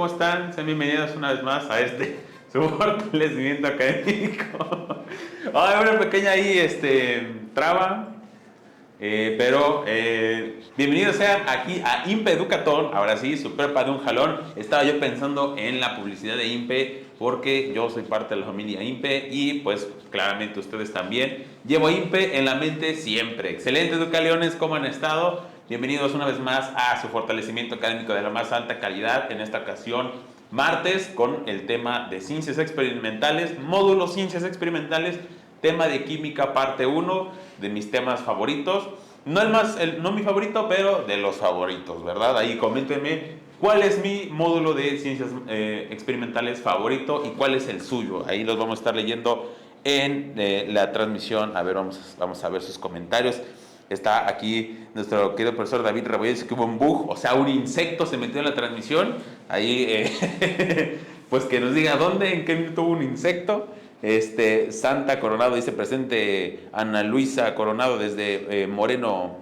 ¿cómo están? Sean bienvenidos una vez más a su fortalecimiento académico. Hay una pequeña ahí, traba, pero bienvenidos sean aquí a IMPE Educatón. Ahora sí, su prepa de un jalón. Estaba yo pensando en la publicidad de IMPE porque yo soy parte de la familia IMPE y pues claramente ustedes también. Llevo IMPE en la mente siempre. Excelente, Educaleones, ¿cómo han estado? Bienvenidos una vez más a su fortalecimiento académico de la más alta calidad. En esta ocasión, martes, con el tema de ciencias experimentales, módulo ciencias experimentales, tema de química parte 1, de mis temas favoritos. No mi favorito, pero de los favoritos, ¿verdad? Ahí coméntenme cuál es mi módulo de ciencias experimentales favorito y cuál es el suyo. Ahí los vamos a estar leyendo en la transmisión. A ver, vamos a ver sus comentarios. Está aquí nuestro querido profesor David Rebollo, dice que hubo un bug, o sea, un insecto se metió en la transmisión. Ahí, pues que nos diga dónde, en qué minuto hubo un insecto. Santa Coronado dice presente. Ana Luisa Coronado desde Moreno,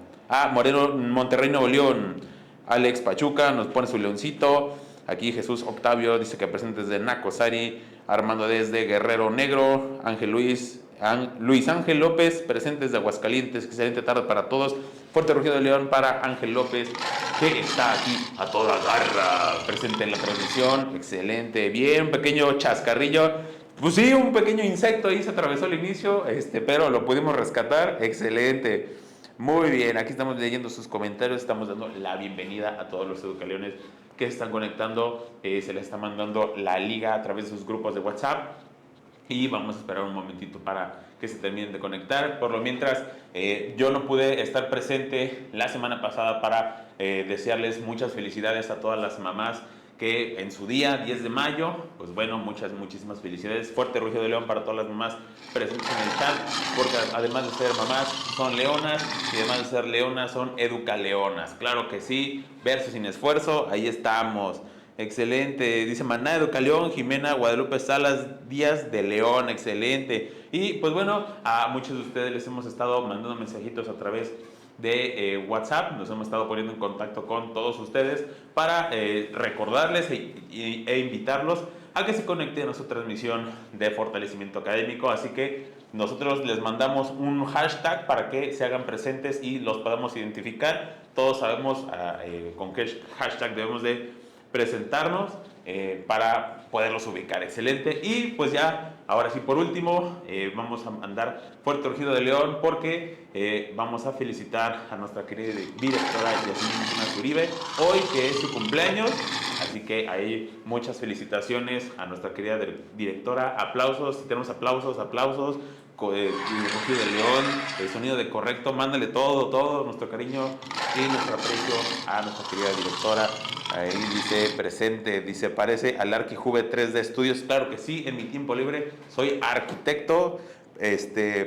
Monterrey, Nuevo León. Alex Pachuca nos pone su leoncito. Aquí Jesús Octavio dice que presente desde Nacosari. Armando desde Guerrero Negro. Ángel Luis Ángel López, presentes de Aguascalientes. Excelente tarde para todos. Fuerte rugido de León para Ángel López, que está aquí a toda garra, presente en la transmisión. Excelente, bien, un pequeño chascarrillo. Pues sí, un pequeño insecto ahí se atravesó al inicio, pero lo pudimos rescatar. Excelente. Muy bien, aquí estamos leyendo sus comentarios, estamos dando la bienvenida a todos los educaleones que se están conectando. Se les está mandando la liga a través de sus grupos de WhatsApp. Y vamos a esperar un momentito para que se terminen de conectar. Por lo mientras, yo no pude estar presente la semana pasada para desearles muchas felicidades a todas las mamás que en su día, 10 de mayo, pues bueno, muchísimas felicidades. Fuerte rugido de león para todas las mamás presentes en el chat, porque además de ser mamás, son leonas, y además de ser leonas, son educaleonas. Claro que sí, verso sin esfuerzo, ahí estamos. Excelente, dice Maná Educaleón, Jimena Guadalupe Salas Díaz de León, excelente. Y pues bueno, a muchos de ustedes les hemos estado mandando mensajitos a través de WhatsApp, nos hemos estado poniendo en contacto con todos ustedes para recordarles e invitarlos a que se conecten a su transmisión de fortalecimiento académico. Así que nosotros les mandamos un hashtag para que se hagan presentes y los podamos identificar. Todos sabemos con qué hashtag debemos de presentarnos para poderlos ubicar. Excelente. Y pues ya, ahora sí, por último, vamos a andar fuerte rugido de león porque vamos a felicitar a nuestra querida directora Yasmín Uribe hoy, que es su cumpleaños. Así que hay muchas felicitaciones a nuestra querida directora. Aplausos, si tenemos aplausos. Rugido de león, el sonido de correcto, mándale todo nuestro cariño y nuestro aprecio a nuestra querida directora. Ahí dice presente, dice parece al Arquijuve 3D Studios. Claro que sí, en mi tiempo libre soy arquitecto,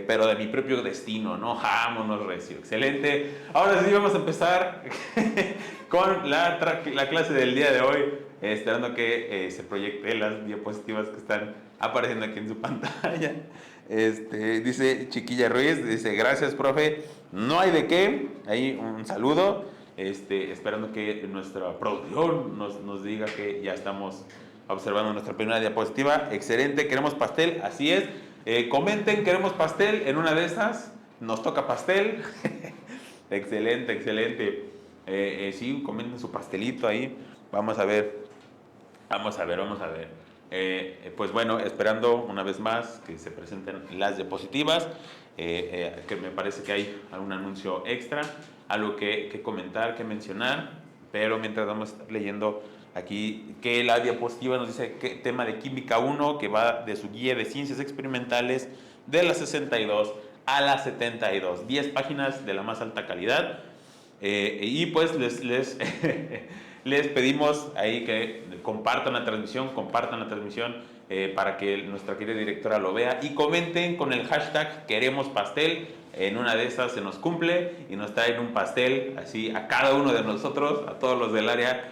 pero de mi propio destino, ¿no? Vámonos recio, excelente. Ahora sí vamos a empezar con la clase del día de hoy, esperando que se proyecten las diapositivas que están apareciendo aquí en su pantalla. Dice Chiquilla Ruiz, dice gracias profe, no hay de qué, ahí un saludo, esperando que nuestra producción nos diga que ya estamos observando nuestra primera diapositiva. Excelente, queremos pastel, así es. Comenten, queremos pastel, en una de estas nos toca pastel. Excelente. Sí, comenten su pastelito ahí, vamos a ver. Pues bueno, esperando una vez más que se presenten las diapositivas, que me parece que hay algún anuncio extra, algo que comentar, que mencionar, pero mientras vamos a estar leyendo aquí que la diapositiva nos dice que tema de Química 1, que va de su guía de ciencias experimentales de la 62 a la 72, 10 páginas de la más alta calidad. Y pues les pedimos ahí que compartan la transmisión para que nuestra querida directora lo vea y comenten con el hashtag queremos pastel. En una de esas se nos cumple y nos traen un pastel así a cada uno de nosotros, a todos los del área.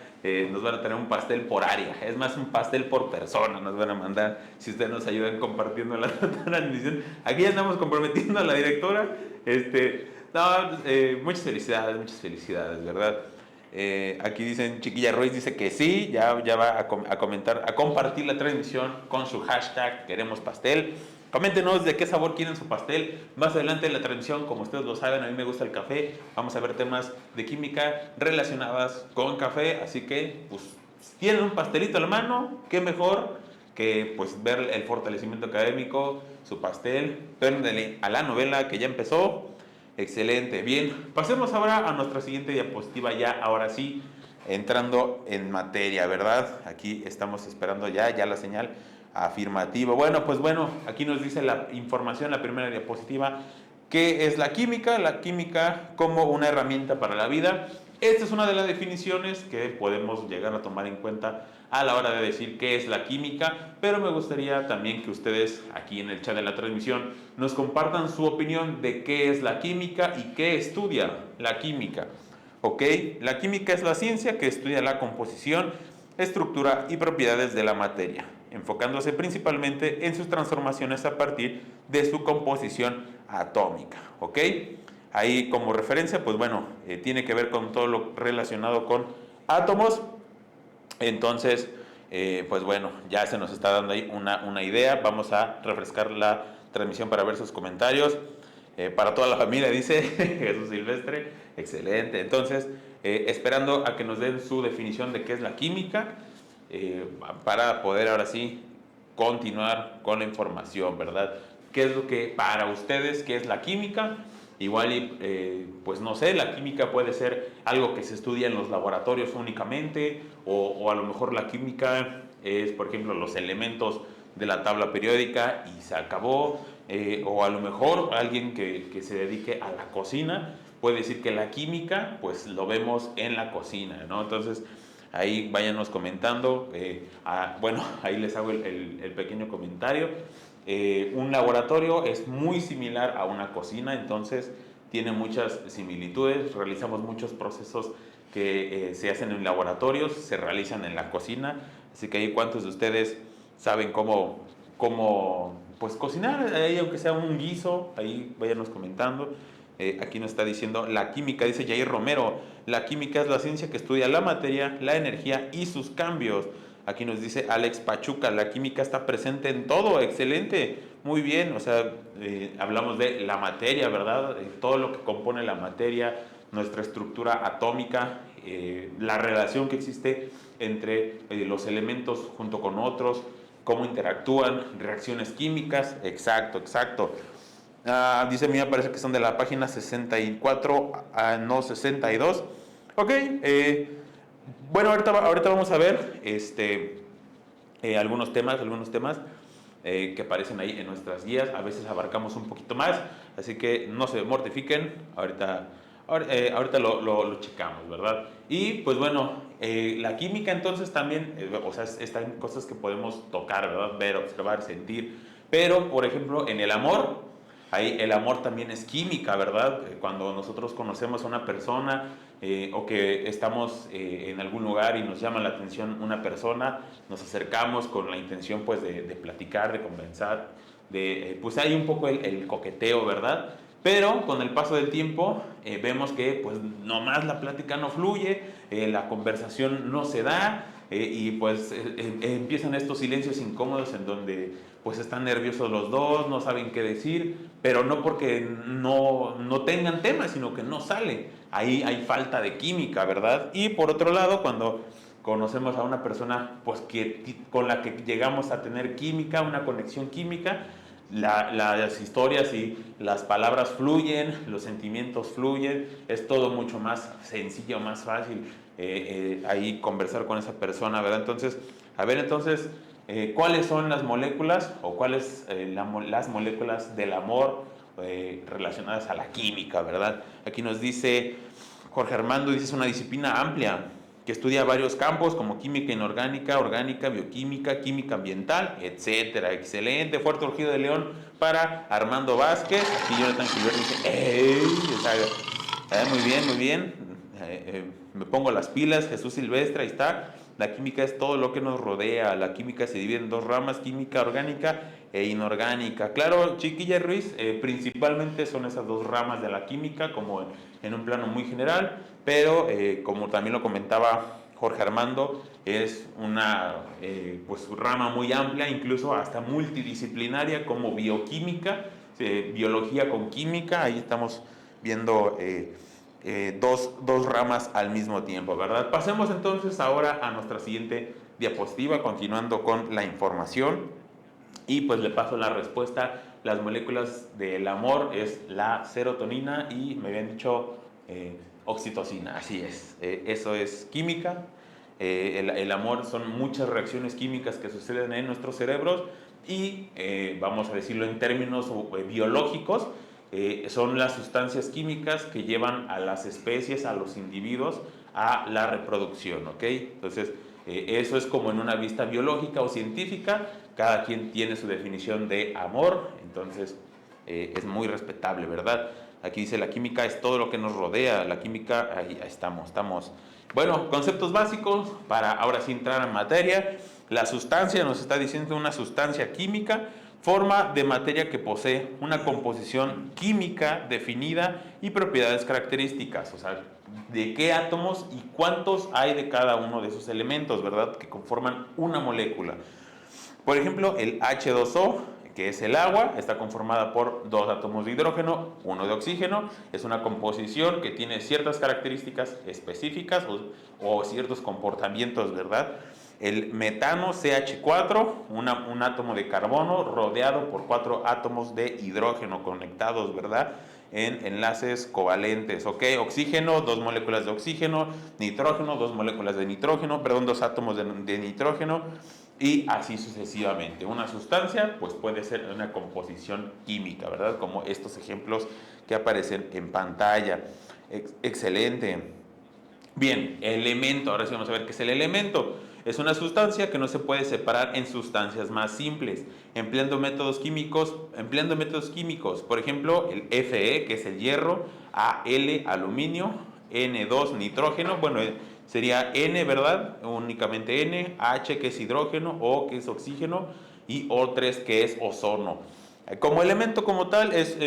Nos van a tener un pastel por área, es más, un pastel por persona nos van a mandar si ustedes nos ayudan compartiendo la transmisión. Aquí ya estamos comprometiendo a la directora. Muchas felicidades, ¿verdad? Aquí dicen, Chiquilla Ruiz dice que sí, ya va a comentar, a compartir la transmisión con su hashtag queremos pastel. Coméntenos de qué sabor quieren su pastel. Más adelante en la transmisión, como ustedes lo saben, a mí me gusta el café. Vamos a ver temas de química relacionadas con café. Así que, pues, si tienen un pastelito a la mano, qué mejor que pues ver el fortalecimiento académico, su pastel. Pérdele a la novela que ya empezó. Excelente, bien. Pasemos ahora a nuestra siguiente diapositiva, ya ahora sí, entrando en materia, ¿verdad? Aquí estamos esperando ya la señal afirmativa. Bueno, pues bueno, aquí nos dice la información, la primera diapositiva, ¿qué es la química? La química como una herramienta para la vida. Esta es una de las definiciones que podemos llegar a tomar en cuenta a la hora de decir qué es la química, pero me gustaría también que ustedes aquí en el chat de la transmisión nos compartan su opinión de qué es la química y qué estudia la química. ¿Ok? La química es la ciencia que estudia la composición, estructura y propiedades de la materia, enfocándose principalmente en sus transformaciones a partir de su composición atómica. ¿Ok? Ahí como referencia, pues bueno, tiene que ver con todo lo relacionado con átomos. Entonces, pues bueno, ya se nos está dando ahí una idea. Vamos a refrescar la transmisión para ver sus comentarios. Para toda la familia, dice Jesús Silvestre. Excelente. Entonces, esperando a que nos den su definición de qué es la química, para poder ahora sí continuar con la información, ¿verdad? ¿Qué es lo que para ustedes, qué es la química? Igual pues no sé, la química puede ser algo que se estudia en los laboratorios únicamente, o a lo mejor la química es, por ejemplo, los elementos de la tabla periódica y se acabó, o a lo mejor alguien que se dedique a la cocina puede decir que la química, pues lo vemos en la cocina, ¿no? Entonces, ahí váyanos comentando, bueno, ahí les hago el pequeño comentario. Un laboratorio es muy similar a una cocina, entonces tiene muchas similitudes. Realizamos muchos procesos que se hacen en laboratorios, se realizan en la cocina. Así que ahí, ¿cuántos de ustedes saben cómo pues cocinar? Ahí, aunque sea un guiso, ahí váyanos comentando. Aquí nos está diciendo la química, dice Jair Romero, la química es la ciencia que estudia la materia, la energía y sus cambios. Aquí nos dice Alex Pachuca, la química está presente en todo, excelente, muy bien, o sea, hablamos de la materia, ¿verdad? Todo lo que compone la materia, nuestra estructura atómica, la relación que existe entre los elementos junto con otros, cómo interactúan, reacciones químicas, exacto. Dice a mí me parece que son de la página 64, no 62. Ok, bueno, ahorita vamos a ver algunos temas que aparecen ahí en nuestras guías. A veces abarcamos un poquito más, así que no se mortifiquen. Ahorita lo checamos, ¿verdad? Y pues bueno, la química entonces también, o sea, están cosas que podemos tocar, ¿verdad? Ver, observar, sentir. Pero, por ejemplo, en el amor, ahí el amor también es química, ¿verdad? Cuando nosotros conocemos a una persona, o que estamos en algún lugar y nos llama la atención una persona, nos acercamos con la intención pues de platicar, de conversar, pues hay un poco el coqueteo, ¿verdad? Pero con el paso del tiempo vemos que pues nomás la plática no fluye, la conversación no se da, y pues empiezan estos silencios incómodos en donde pues están nerviosos los dos, no saben qué decir, pero no porque no tengan tema, sino que no sale. Ahí hay falta de química, ¿verdad? Y por otro lado, cuando conocemos a una persona pues con la que llegamos a tener química, una conexión química, las historias y las palabras fluyen, los sentimientos fluyen, es todo mucho más sencillo, más fácil ahí conversar con esa persona, ¿verdad? Entonces, a ver, ¿cuáles son las moléculas o cuáles las moléculas del amor relacionadas a la química, ¿verdad? Aquí nos dice Jorge Armando, dice es una disciplina amplia que estudia varios campos como química inorgánica, orgánica, bioquímica, química ambiental, etcétera. Excelente, fuerte urgido de León para Armando Vázquez. Aquí Jonathan Gilbert dice, ¡ey! Muy bien, muy bien. Me pongo las pilas. Jesús Silvestre, ahí está. La química es todo lo que nos rodea. La química se divide en dos ramas, química orgánica e inorgánica. Claro, Chiquilla Ruiz, principalmente son esas dos ramas de la química, como en un plano muy general, pero como también lo comentaba Jorge Armando, es una pues, rama muy amplia, incluso hasta multidisciplinaria, como bioquímica, biología con química. Ahí estamos viendo dos ramas al mismo tiempo, ¿verdad? Pasemos entonces ahora a nuestra siguiente diapositiva, continuando con la información. Y pues le paso la respuesta. Las moléculas del amor es la serotonina y me habían dicho oxitocina. Así es, eso es química. El amor son muchas reacciones químicas que suceden en nuestros cerebros y vamos a decirlo en términos biológicos, son las sustancias químicas que llevan a las especies, a los individuos, a la reproducción, ¿ok? Entonces, eso es como en una vista biológica o científica, cada quien tiene su definición de amor, entonces es muy respetable, ¿verdad? Aquí dice la química es todo lo que nos rodea, la química, ahí estamos. Bueno, conceptos básicos para ahora sí entrar en materia. La sustancia nos está diciendo una sustancia química, forma de materia que posee una composición química definida y propiedades características, o sea, de qué átomos y cuántos hay de cada uno de esos elementos, ¿verdad? Que conforman una molécula. Por ejemplo, el H2O, que es el agua, está conformada por 2 átomos de hidrógeno, 1 de oxígeno. Es una composición que tiene ciertas características específicas o ciertos comportamientos, ¿verdad? El metano, CH4, un átomo de carbono rodeado por 4 átomos de hidrógeno conectados, ¿verdad? En enlaces covalentes, ¿ok? Oxígeno, 2 moléculas de oxígeno, nitrógeno, 2 moléculas de nitrógeno, perdón, 2 átomos de nitrógeno, y así sucesivamente. Una sustancia pues puede ser una composición química, ¿verdad? Como estos ejemplos que aparecen en pantalla. Excelente. Bien, elemento, ahora sí vamos a ver qué es el elemento. Es una sustancia que no se puede separar en sustancias más simples, empleando métodos químicos, por ejemplo, el Fe, que es el hierro, Al, aluminio, N2, nitrógeno, bueno, sería N, ¿verdad? Únicamente N, H, que es hidrógeno, O, que es oxígeno, y O3, que es ozono. Como elemento como tal es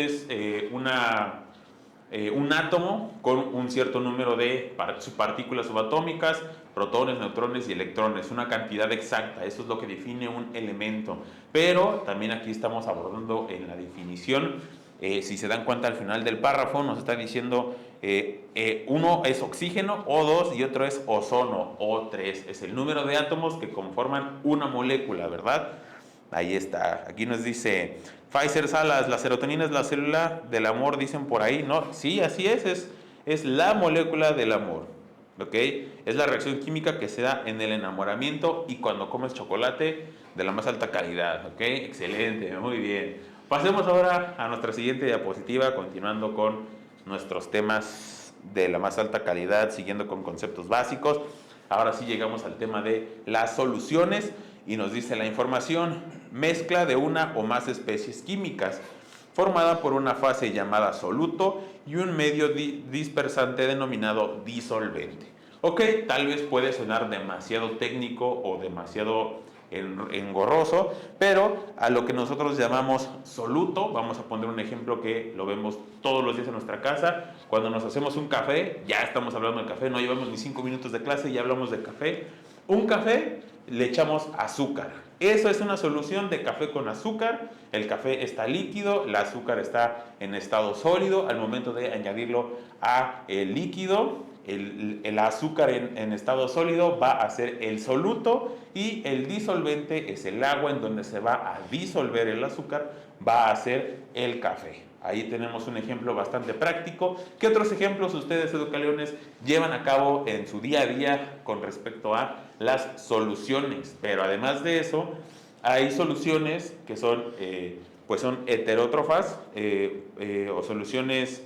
un átomo con un cierto número de partículas subatómicas, protones, neutrones y electrones, una cantidad exacta, eso es lo que define un elemento. Pero también aquí estamos abordando en la definición, si se dan cuenta al final del párrafo nos está diciendo uno es oxígeno, O2, y otro es ozono, O3, es el número de átomos que conforman una molécula, ¿verdad? Ahí está, aquí nos dice Pfizer Salas, la serotonina es la célula del amor, dicen por ahí, ¿no? Sí, así es la molécula del amor, ¿ok? Es la reacción química que se da en el enamoramiento y cuando comes chocolate de la más alta calidad, ¿ok? Excelente, muy bien. Pasemos ahora a nuestra siguiente diapositiva, continuando con nuestros temas de la más alta calidad, siguiendo con conceptos básicos. Ahora sí llegamos al tema de las soluciones. Y nos dice la información, mezcla de una o más especies químicas, formada por una fase llamada soluto y un medio dispersante denominado disolvente. Ok, tal vez puede sonar demasiado técnico o demasiado engorroso, pero a lo que nosotros llamamos soluto, vamos a poner un ejemplo que lo vemos todos los días en nuestra casa, cuando nos hacemos un café, ya estamos hablando de café, no llevamos ni 5 minutos de clase y ya hablamos de café. Un café le echamos azúcar. Eso es una solución de café con azúcar. El café está líquido, el azúcar está en estado sólido. Al momento de añadirlo a el líquido, el azúcar en estado sólido va a ser el soluto y el disolvente es el agua en donde se va a disolver el azúcar, va a ser el café. Ahí tenemos un ejemplo bastante práctico. ¿Qué otros ejemplos ustedes, educaleones, llevan a cabo en su día a día con respecto a las soluciones? Pero además de eso, hay soluciones que son, pues son heterótrofas o soluciones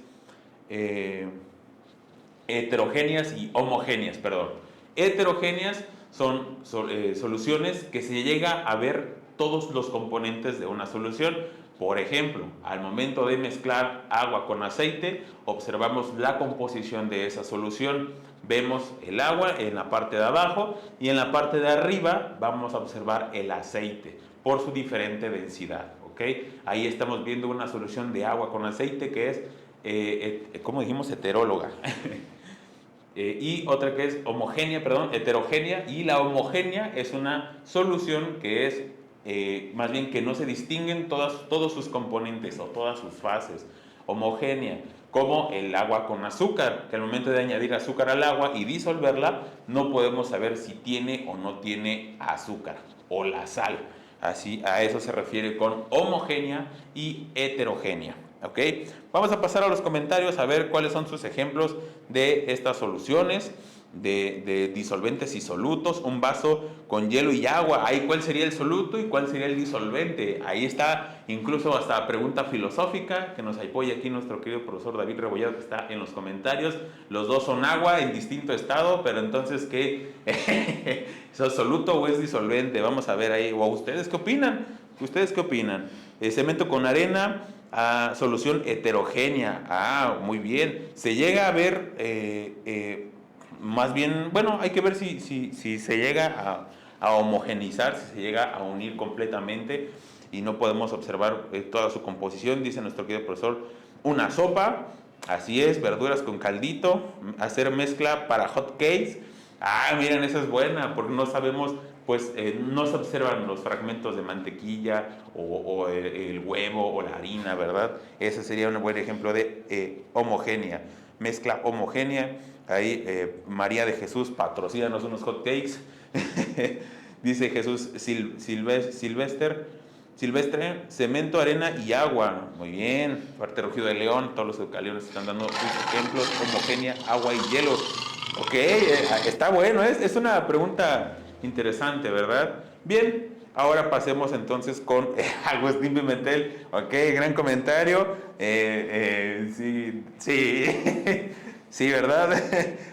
heterogéneas y homogéneas, perdón. Heterogéneas son soluciones que se llega a ver todos los componentes de una solución. Por ejemplo, al momento de mezclar agua con aceite, observamos la composición de esa solución. Vemos el agua en la parte de abajo y en la parte de arriba vamos a observar el aceite. por su diferente densidad, ¿ok? Ahí estamos viendo una solución de agua con aceite que es, ¿cómo dijimos? Heteróloga. Y otra que es homogénea, perdón, heterogénea, y la homogénea es una solución que es, más bien que no se distinguen todos sus componentes o todas sus fases. Homogénea, como el agua con azúcar, que al momento de añadir azúcar al agua y disolverla, no podemos saber si tiene o no tiene azúcar, o la sal. Así, a eso se refiere con homogénea y heterogénea. ¿Ok? Vamos a pasar a los comentarios a ver cuáles son sus ejemplos de estas soluciones de disolventes y solutos. Un vaso con hielo y agua. Ahí cuál sería el soluto y cuál sería el disolvente. Ahí está incluso hasta pregunta filosófica que nos apoya aquí nuestro querido profesor David Rebolledo, que está en los comentarios. Los dos son agua en distinto estado, pero entonces ¿qué? ¿Es soluto o es disolvente? Vamos a ver ahí. ¿O ustedes qué opinan? ¿Ustedes qué opinan? Cemento con arena. Solución heterogénea. Muy bien. Se llega a ver, más bien, bueno, hay que ver si se llega a homogeneizar, si se llega a unir completamente y no podemos observar toda su composición. Dice nuestro querido profesor, una sopa, así es, verduras con caldito, hacer mezcla para hot cakes. Miren, esa es buena, porque no sabemos, pues no se observan los fragmentos de mantequilla o el huevo o la harina, ¿verdad? Ese sería un buen ejemplo de homogénea, mezcla homogénea. Ahí María de Jesús, patrocínanos unos hot cakes. Dice Jesús Silvestre, cemento, arena y agua. Muy bien. Parte Rugido de León, todos los eucaliptos están dando sus ejemplos. Homogénea, agua y hielo. Ok, está bueno, es una pregunta interesante, ¿verdad? Bien, ahora pasemos entonces con Agustín Pimentel. Ok, gran comentario. Sí, sí, ¿verdad?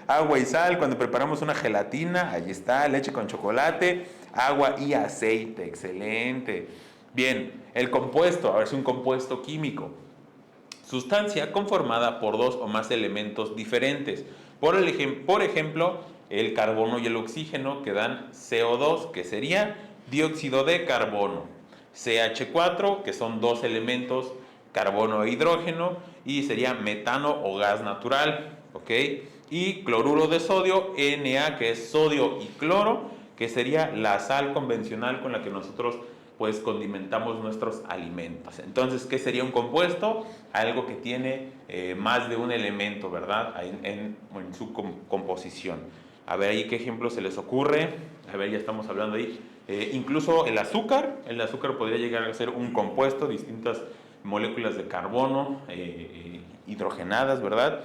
Agua y sal, cuando preparamos una gelatina, ahí está, leche con chocolate, agua y aceite, excelente. Bien, el compuesto, ahora es un compuesto químico. Sustancia conformada por dos o más elementos diferentes. Por ejemplo, el carbono y el oxígeno que dan CO2, que sería dióxido de carbono. CH4, que son dos elementos, carbono e hidrógeno, y sería metano o gas natural. ¿Ok? Y cloruro de sodio, Na, que es sodio y cloro, que sería la sal convencional con la que nosotros pues condimentamos nuestros alimentos. Entonces, ¿qué sería un compuesto? Algo que tiene más de un elemento, ¿verdad? En su composición. A ver ahí qué ejemplo se les ocurre. A ver, ya estamos hablando ahí. Incluso el azúcar podría llegar a ser un compuesto, distintas moléculas de carbono hidrogenadas, ¿verdad?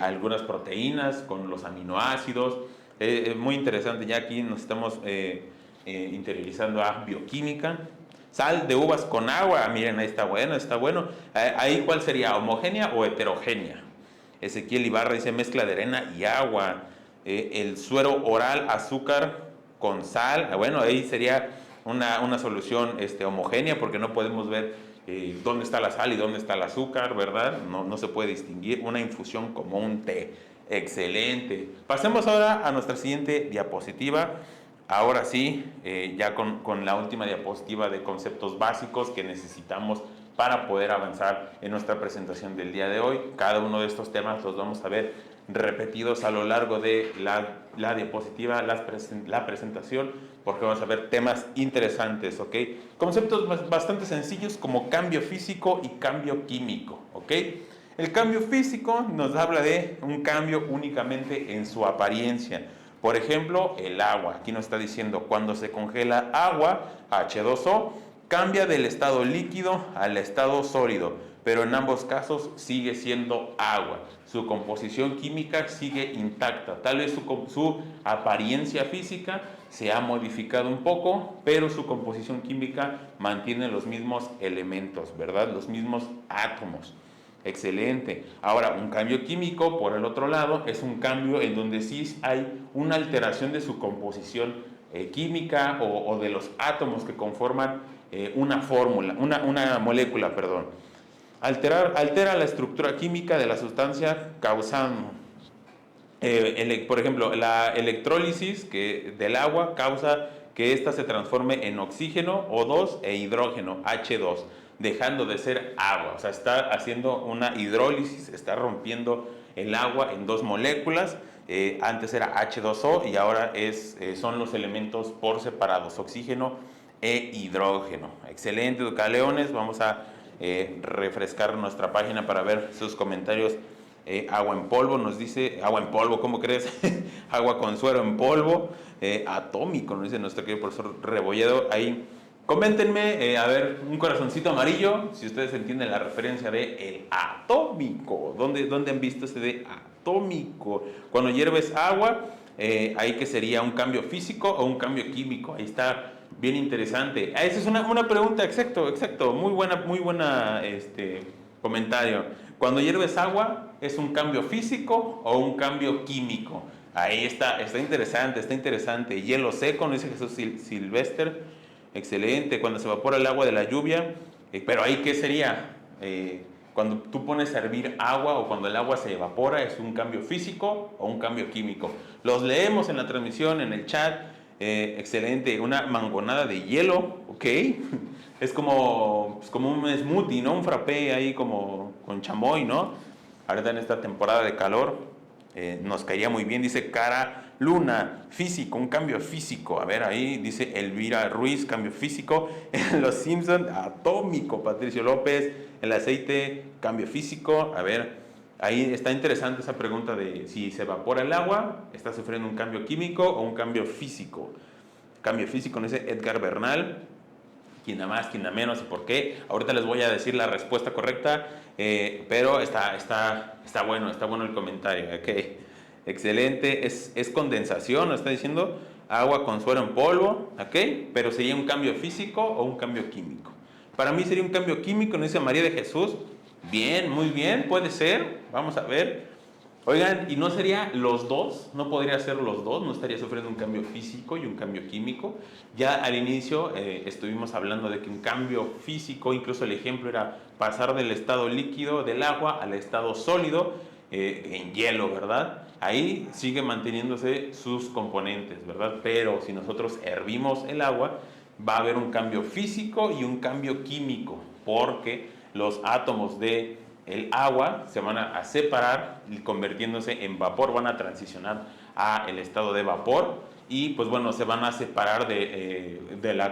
Algunas proteínas con los aminoácidos. Muy interesante, ya aquí nos estamos interiorizando a bioquímica. Sal de uvas con agua, miren, ahí está bueno, está bueno. Ahí cuál sería, homogénea o heterogénea. Ezequiel Ibarra dice mezcla de arena y agua. El suero oral, azúcar con sal. Bueno, ahí sería una solución homogénea, porque no podemos ver dónde está la sal y dónde está el azúcar, ¿verdad? No se puede distinguir. Una infusión como un té. Excelente. Pasemos ahora a nuestra siguiente diapositiva. Ahora sí, ya con la última diapositiva de conceptos básicos que necesitamos para poder avanzar en nuestra presentación del día de hoy. Cada uno de estos temas los vamos a ver repetidos a lo largo de la diapositiva, la presentación, porque vamos a ver temas interesantes, ¿ok? Conceptos bastante sencillos como cambio físico y cambio químico, ¿ok? El cambio físico nos habla de un cambio únicamente en su apariencia. Por ejemplo, el agua. Aquí nos está diciendo, cuando se congela agua, H2O, cambia del estado líquido al estado sólido, pero en ambos casos sigue siendo agua. Su composición química sigue intacta. Tal vez su apariencia física se ha modificado un poco, pero su composición química mantiene los mismos elementos, ¿verdad? Los mismos átomos. Excelente. Ahora, un cambio químico, por el otro lado, es un cambio en donde sí hay una alteración de su composición química o de los átomos que conforman una molécula, perdón. Altera la estructura química de la sustancia causando, por ejemplo, la electrólisis del agua causa que ésta se transforme en oxígeno, O2, e hidrógeno, H2, dejando de ser agua. O sea, está haciendo una hidrólisis, está rompiendo el agua en dos moléculas. Antes era H2O y ahora son los elementos por separados, oxígeno e hidrógeno. Excelente, Educaleones. Vamos a refrescar nuestra página para ver sus comentarios. Agua en polvo, nos dice, agua en polvo, ¿cómo crees? Agua con suero en polvo, atómico, nos dice nuestro querido profesor Rebolledo. Ahí, coméntenme, a ver, un corazoncito amarillo, si ustedes entienden la referencia de el atómico. ¿Dónde han visto ese de atómico? Cuando hierves agua, ahí que sería un cambio físico o un cambio químico. Ahí está, bien interesante. Esa es una pregunta, exacto, muy buena, comentario. Cuando hierves agua, ¿es un cambio físico o un cambio químico? Ahí está interesante. Hielo seco, nos dice Jesús Silvestre. Excelente. Cuando se evapora el agua de la lluvia, pero ahí, ¿qué sería? Cuando tú pones a hervir agua o cuando el agua se evapora, ¿es un cambio físico o un cambio químico? Los leemos en la transmisión, en el chat. Excelente. Una mangonada de hielo, ¿ok? Es como un smoothie, ¿no? Un frappé ahí como con chamoy, ¿no? Ahorita en esta temporada de calor nos caería muy bien. Dice Cara Luna, físico, un cambio físico. A ver, ahí dice Elvira Ruiz, cambio físico. En Los Simpson, atómico. Patricio López, el aceite, cambio físico. A ver, ahí está interesante esa pregunta de si se evapora el agua, ¿está sufriendo un cambio químico o un cambio físico? Cambio físico, nos dice Edgar Bernal. Quién da más, quién da menos y por qué. Ahorita les voy a decir la respuesta correcta, pero está bueno el comentario. Okay. Excelente, es condensación, nos está diciendo agua con suero en polvo, ¿okay? Pero sería un cambio físico o un cambio químico. Para mí sería un cambio químico, nos dice María de Jesús. Bien, muy bien, puede ser. Vamos a ver. Oigan, ¿y no sería los dos? ¿No podría ser los dos? ¿No estaría sufriendo un cambio físico y un cambio químico? Ya al inicio estuvimos hablando de que un cambio físico, incluso el ejemplo era pasar del estado líquido del agua al estado sólido en hielo, ¿verdad? Ahí sigue manteniéndose sus componentes, ¿verdad? Pero si nosotros hervimos el agua, va a haber un cambio físico y un cambio químico, porque los átomos de el agua se van a separar y convirtiéndose en vapor, van a transicionar a el estado de vapor y pues bueno, se van a separar del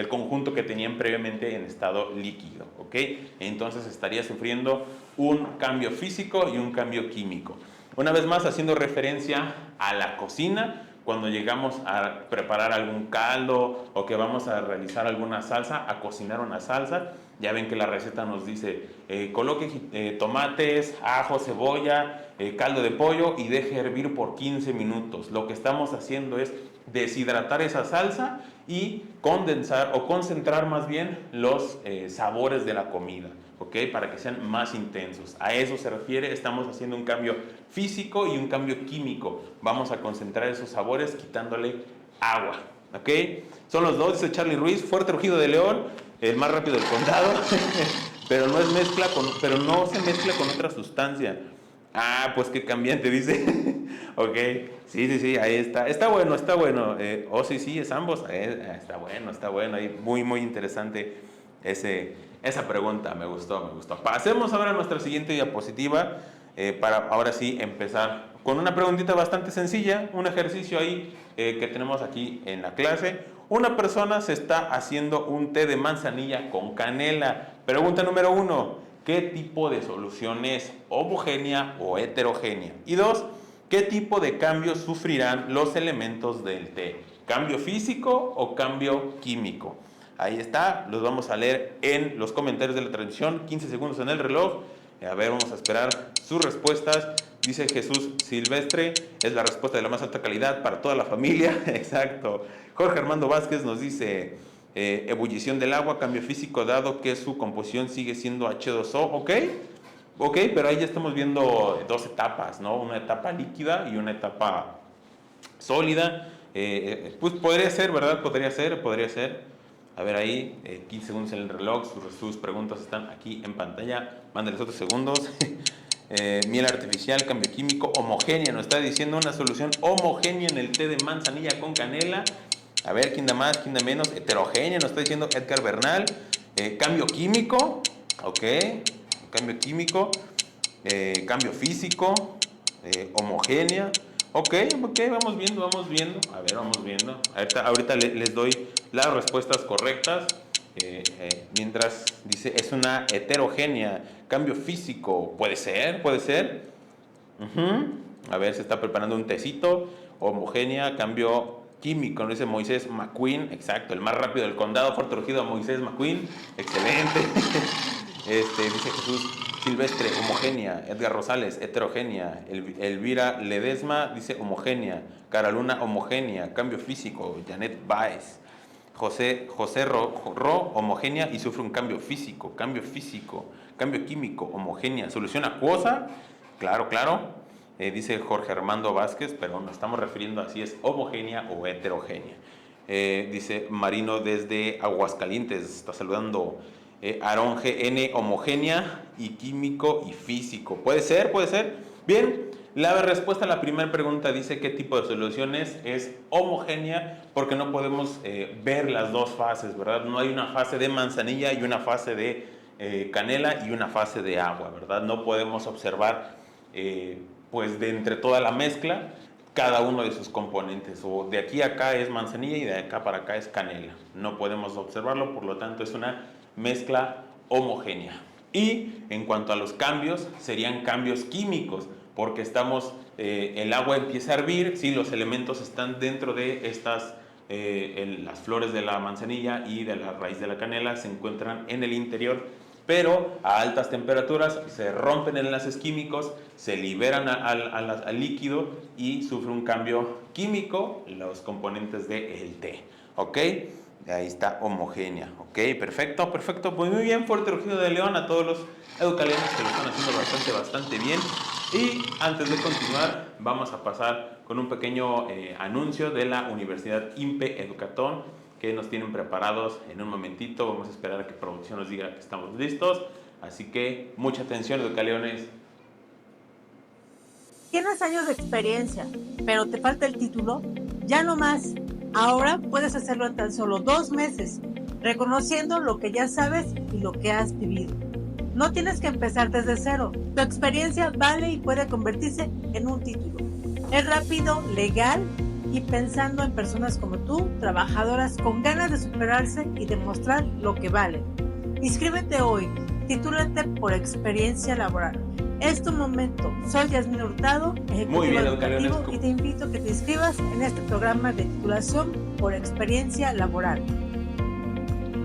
conjunto que tenían previamente en estado líquido, ¿ok? Entonces estaría sufriendo un cambio físico y un cambio químico. Una vez más, haciendo referencia a la cocina, cuando llegamos a preparar algún caldo o que vamos a realizar alguna salsa, a cocinar una salsa, ya ven que la receta nos dice coloque tomates, ajo, cebolla, caldo de pollo y deje hervir por 15 minutos. Lo que estamos haciendo es deshidratar esa salsa y condensar o concentrar más bien los sabores de la comida, ¿ok? Para que sean más intensos. A eso se refiere, estamos haciendo un cambio físico y un cambio químico. Vamos a concentrar esos sabores quitándole agua, ¿ok? Son los dos, dice Charlie Ruiz, fuerte rugido de león, el más rápido del condado, pero no se mezcla con otra sustancia. Ah, pues qué cambiante, dice. Ok, sí, ahí está. Está bueno. Sí, es ambos. Está bueno. Ahí muy interesante esa pregunta. Me gustó. Pasemos ahora a nuestra siguiente diapositiva para ahora sí empezar con una preguntita bastante sencilla, un ejercicio ahí que tenemos aquí en la clase. Una persona se está haciendo un té de manzanilla con canela. Pregunta número 1. ¿Qué tipo de solución es? ¿Homogénea o heterogénea? Y 2. ¿Qué tipo de cambio sufrirán los elementos del té? ¿Cambio físico o cambio químico? Ahí está, los vamos a leer en los comentarios de la transmisión. 15 segundos en el reloj. A ver, vamos a esperar sus respuestas. Dice Jesús Silvestre, es la respuesta de la más alta calidad para toda la familia. Exacto. Jorge Armando Vázquez nos dice, ebullición del agua, cambio físico dado que su composición sigue siendo H2O. Ok, pero ahí ya estamos viendo dos etapas, ¿no? Una etapa líquida y una etapa sólida. Pues podría ser, ¿verdad? Podría ser. A ver ahí, 15 segundos en el reloj, sus preguntas están aquí en pantalla. Mándenles otros segundos. Miel artificial, cambio químico, homogénea, nos está diciendo una solución homogénea en el té de manzanilla con canela. A ver, ¿quién da más? ¿Quién da menos? Heterogénea, nos está diciendo Edgar Bernal. Cambio químico, ok. Cambio químico. Cambio físico. Homogénea. Ok, vamos viendo, vamos viendo. A ver, vamos viendo. Ahorita les doy las respuestas correctas. Mientras dice, es una heterogénea. Cambio físico, puede ser, puede ser. A ver, se está preparando un tecito. Homogénea, cambio químico, nos dice Moisés McQueen, exacto, el más rápido del condado, fuerte urgido a Moisés McQueen, excelente. Dice Jesús Silvestre, homogénea. Edgar Rosales, heterogénea. Elvira Ledesma dice homogénea. Caroluna, homogénea. Cambio físico. Janet Baez. José Ro, homogénea y sufre un cambio físico. Cambio físico. Cambio químico, homogénea. Solución acuosa. Claro, claro. Dice Jorge Armando Vázquez, pero nos estamos refiriendo a si es homogénea o heterogénea. Dice Marino desde Aguascalientes, está saludando. Aarón GN, homogénea y químico y físico. ¿Puede ser? ¿Puede ser? Bien, la respuesta a la primera pregunta dice qué tipo de solución es homogénea, porque no podemos ver las dos fases, ¿verdad? No hay una fase de manzanilla y una fase de canela y una fase de agua, ¿verdad? No podemos observar pues de entre toda la mezcla cada uno de sus componentes, o de aquí a acá es manzanilla y de acá para acá es canela. No podemos observarlo, por lo tanto es una mezcla homogénea. Y en cuanto a los cambios, serían cambios químicos, porque el agua empieza a hervir, sí, los elementos están dentro de estas, las flores de la manzanilla y de la raíz de la canela se encuentran en el interior, pero a altas temperaturas se rompen enlaces químicos, se liberan al líquido y sufre un cambio químico los componentes del té, ¿ok? Ahí está, homogénea, ¿ok? Perfecto, perfecto, pues muy bien, fuerte rugido de león a todos los educaleanos que lo están haciendo bastante bien. Y antes de continuar, vamos a pasar con un pequeño anuncio de la Universidad IMPE Educatón, que nos tienen preparados en un momentito. Vamos a esperar a que producción nos diga que estamos listos. Así que mucha atención, educaleones. Tienes años de experiencia, pero te falta el título. Ya no más. Ahora puedes hacerlo en tan solo 2 meses, reconociendo lo que ya sabes y lo que has vivido. No tienes que empezar desde cero. Tu experiencia vale y puede convertirse en un título. Es rápido, legal y pensando en personas como tú, trabajadoras con ganas de superarse y demostrar lo que valen. Inscríbete hoy, titúlate por experiencia laboral. Es tu momento. Soy Yasmín Hurtado, ejecutivo educativo, y te invito a que te inscribas en este programa de titulación por experiencia laboral.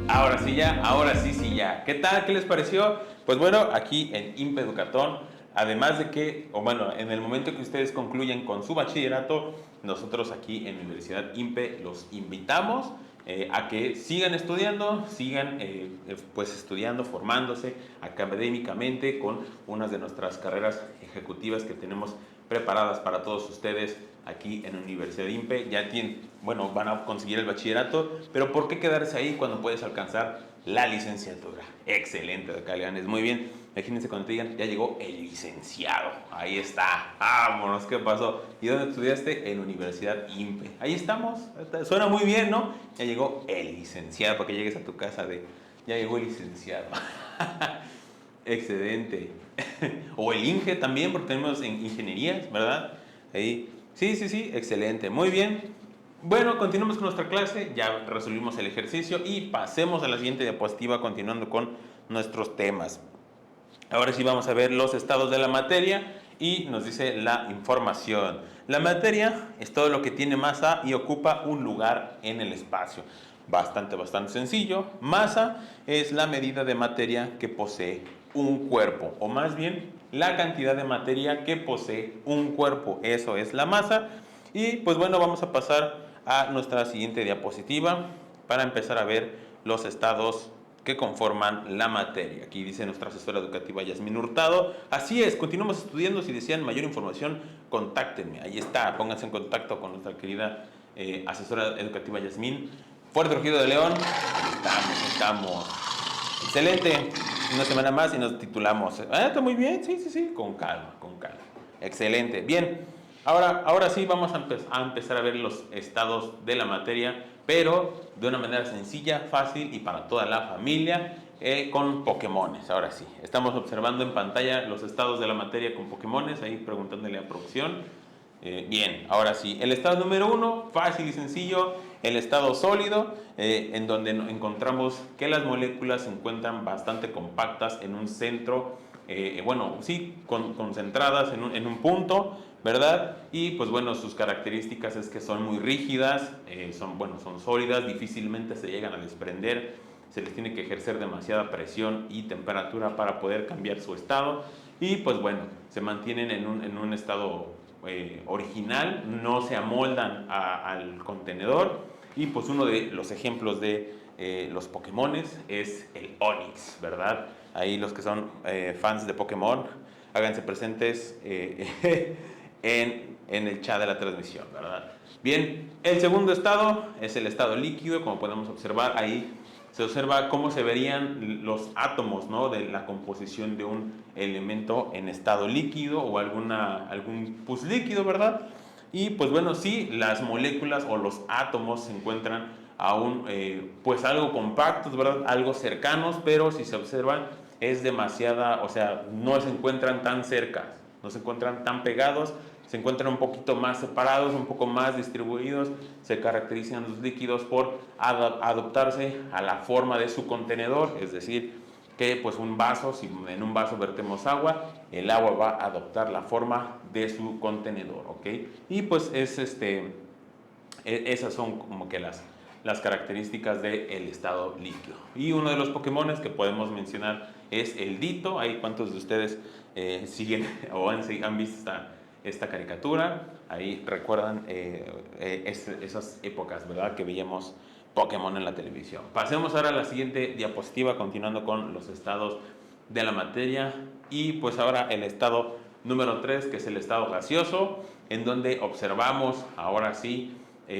Ahora sí ya. ¿Qué tal? ¿Qué les pareció? Pues bueno, aquí en IMPE Educatón, además de que, en el momento que ustedes concluyen con su bachillerato, nosotros aquí en la Universidad IMPE los invitamos a que sigan estudiando, pues estudiando, formándose académicamente con unas de nuestras carreras ejecutivas que tenemos preparadas para todos ustedes aquí en la Universidad IMPE. Van a conseguir el bachillerato, pero ¿por qué quedarse ahí cuando puedes alcanzar la licenciatura? Excelente, Caleanes, muy bien. Imagínense cuando te digan, ya llegó el licenciado. Ahí está, vámonos, ¿qué pasó? ¿Y dónde estudiaste? En la Universidad IMPE. Ahí estamos, suena muy bien, ¿no? Ya llegó el licenciado, para que llegues a tu casa ya llegó el licenciado. Excelente. O el INGE también, porque tenemos en ingenierías, ¿verdad? Ahí. Sí, excelente, muy bien. Bueno, continuamos con nuestra clase, ya resolvimos el ejercicio y pasemos a la siguiente diapositiva continuando con nuestros temas. Ahora sí vamos a ver los estados de la materia y nos dice la información. La materia es todo lo que tiene masa y ocupa un lugar en el espacio. Bastante sencillo. Masa es la medida de materia que posee un cuerpo, o más bien la cantidad de materia que posee un cuerpo. Eso es la masa. Y pues bueno, vamos a pasar a nuestra siguiente diapositiva para empezar a ver los estados que conforman la materia. Aquí dice nuestra asesora educativa Yasmín Hurtado. Así es, continuamos estudiando. Si desean mayor información, contáctenme. Ahí está, pónganse en contacto con nuestra querida asesora educativa Yasmín. Fuerte rugido de león. Estamos. Excelente. Una semana más y nos titulamos. Está muy bien, sí. Con calma. Excelente. Bien. Ahora sí vamos a empezar a ver los estados de la materia. pero de una manera sencilla, fácil y para toda la familia, con Pokémones. Ahora sí, estamos observando en pantalla los estados de la materia con Pokémones, ahí preguntándole a producción. Bien, ahora sí, el estado número 1, fácil y sencillo, el estado sólido, en donde encontramos que las moléculas se encuentran bastante compactas en un centro, bueno, sí, concentradas en un punto, ¿verdad? Y pues bueno, sus características es que son muy rígidas, son sólidas, difícilmente se llegan a desprender, se les tiene que ejercer demasiada presión y temperatura para poder cambiar su estado, y pues bueno, se mantienen en un estado original, no se amoldan al contenedor. Y pues uno de los ejemplos de los Pokémones es el Onix, ¿verdad? Ahí los que son fans de Pokémon, háganse presentes en el chat de la transmisión, ¿verdad? Bien, el segundo estado es el estado líquido. Como podemos observar, ahí se observa cómo se verían los átomos, ¿no?, de la composición de un elemento en estado líquido o algún pus líquido, ¿verdad? Y pues bueno, sí, las moléculas o los átomos se encuentran aún pues algo compactos, ¿verdad? Algo cercanos, pero si se observan es demasiada, o sea, no se encuentran tan cerca, no se encuentran tan pegados, se encuentran un poquito más separados, un poco más distribuidos. Se caracterizan los líquidos por adaptarse a la forma de su contenedor, es decir, que pues un vaso, si en un vaso vertemos agua, el agua va a adoptar la forma de su contenedor, ¿ok? Y pues esas son como que las características del estado líquido. Y uno de los Pokémones que podemos mencionar es el Ditto. Ahí, ¿cuántos de ustedes siguen o han visto esta caricatura? Ahí recuerdan esas épocas, ¿verdad?, que veíamos Pokémon en la televisión. Pasemos ahora a la siguiente diapositiva, continuando con los estados de la materia. Y pues ahora el estado número 3, que es el estado gaseoso, en donde observamos ahora sí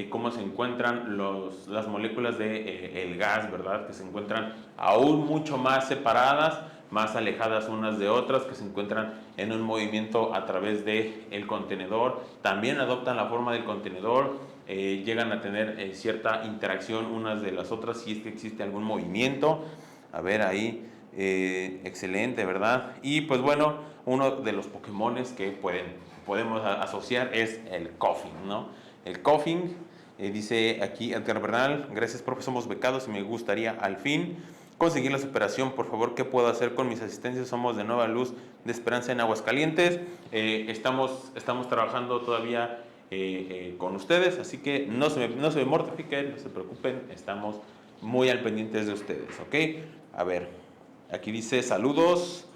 cómo se encuentran las moléculas del gas, ¿verdad?, que se encuentran aún mucho más separadas, más alejadas unas de otras, que se encuentran en un movimiento a través del contenedor. También adoptan la forma del contenedor, llegan a tener cierta interacción unas de las otras si es que existe algún movimiento. A ver ahí, excelente, ¿verdad? Y pues bueno, uno de los Pokémones que podemos asociar es el Koffing, ¿no? El Koffing, dice aquí Edgar Bernal: gracias, profe, somos becados y me gustaría al fin conseguir la superación. Por favor, ¿qué puedo hacer con mis asistencias? Somos de Nueva Luz de Esperanza en Aguascalientes. Estamos trabajando todavía con ustedes, así que no se me mortifiquen, no se preocupen, estamos muy al pendientes de ustedes, ¿ok? A ver, aquí dice saludos.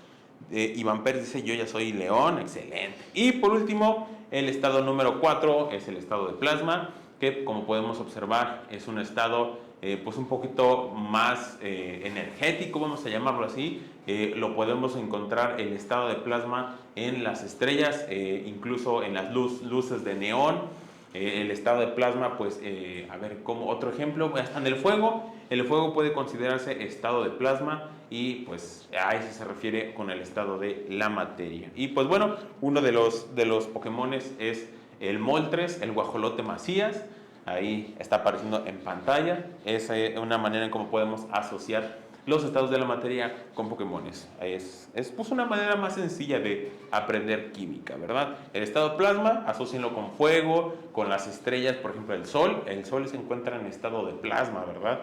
Iván Pérez dice: yo ya soy León, excelente. Y por último, el estado número 4 es el estado de plasma, que como podemos observar es un estado pues un poquito más energético, vamos a llamarlo así. Lo podemos encontrar el estado de plasma en las estrellas, incluso en las luces de neón. El estado de plasma, pues, a ver, como otro ejemplo, hasta en el fuego puede considerarse estado de plasma, y pues a eso se refiere con el estado de la materia. Y pues bueno, uno de los Pokémones es el Moltres, el guajolote Macías. Ahí está apareciendo en pantalla. Es una manera en cómo podemos asociar los estados de la materia con Pokémones. Es pues una manera más sencilla de aprender química, ¿verdad? El estado de plasma, asócienlo con fuego, con las estrellas, por ejemplo el Sol. El Sol se encuentra en estado de plasma, ¿verdad?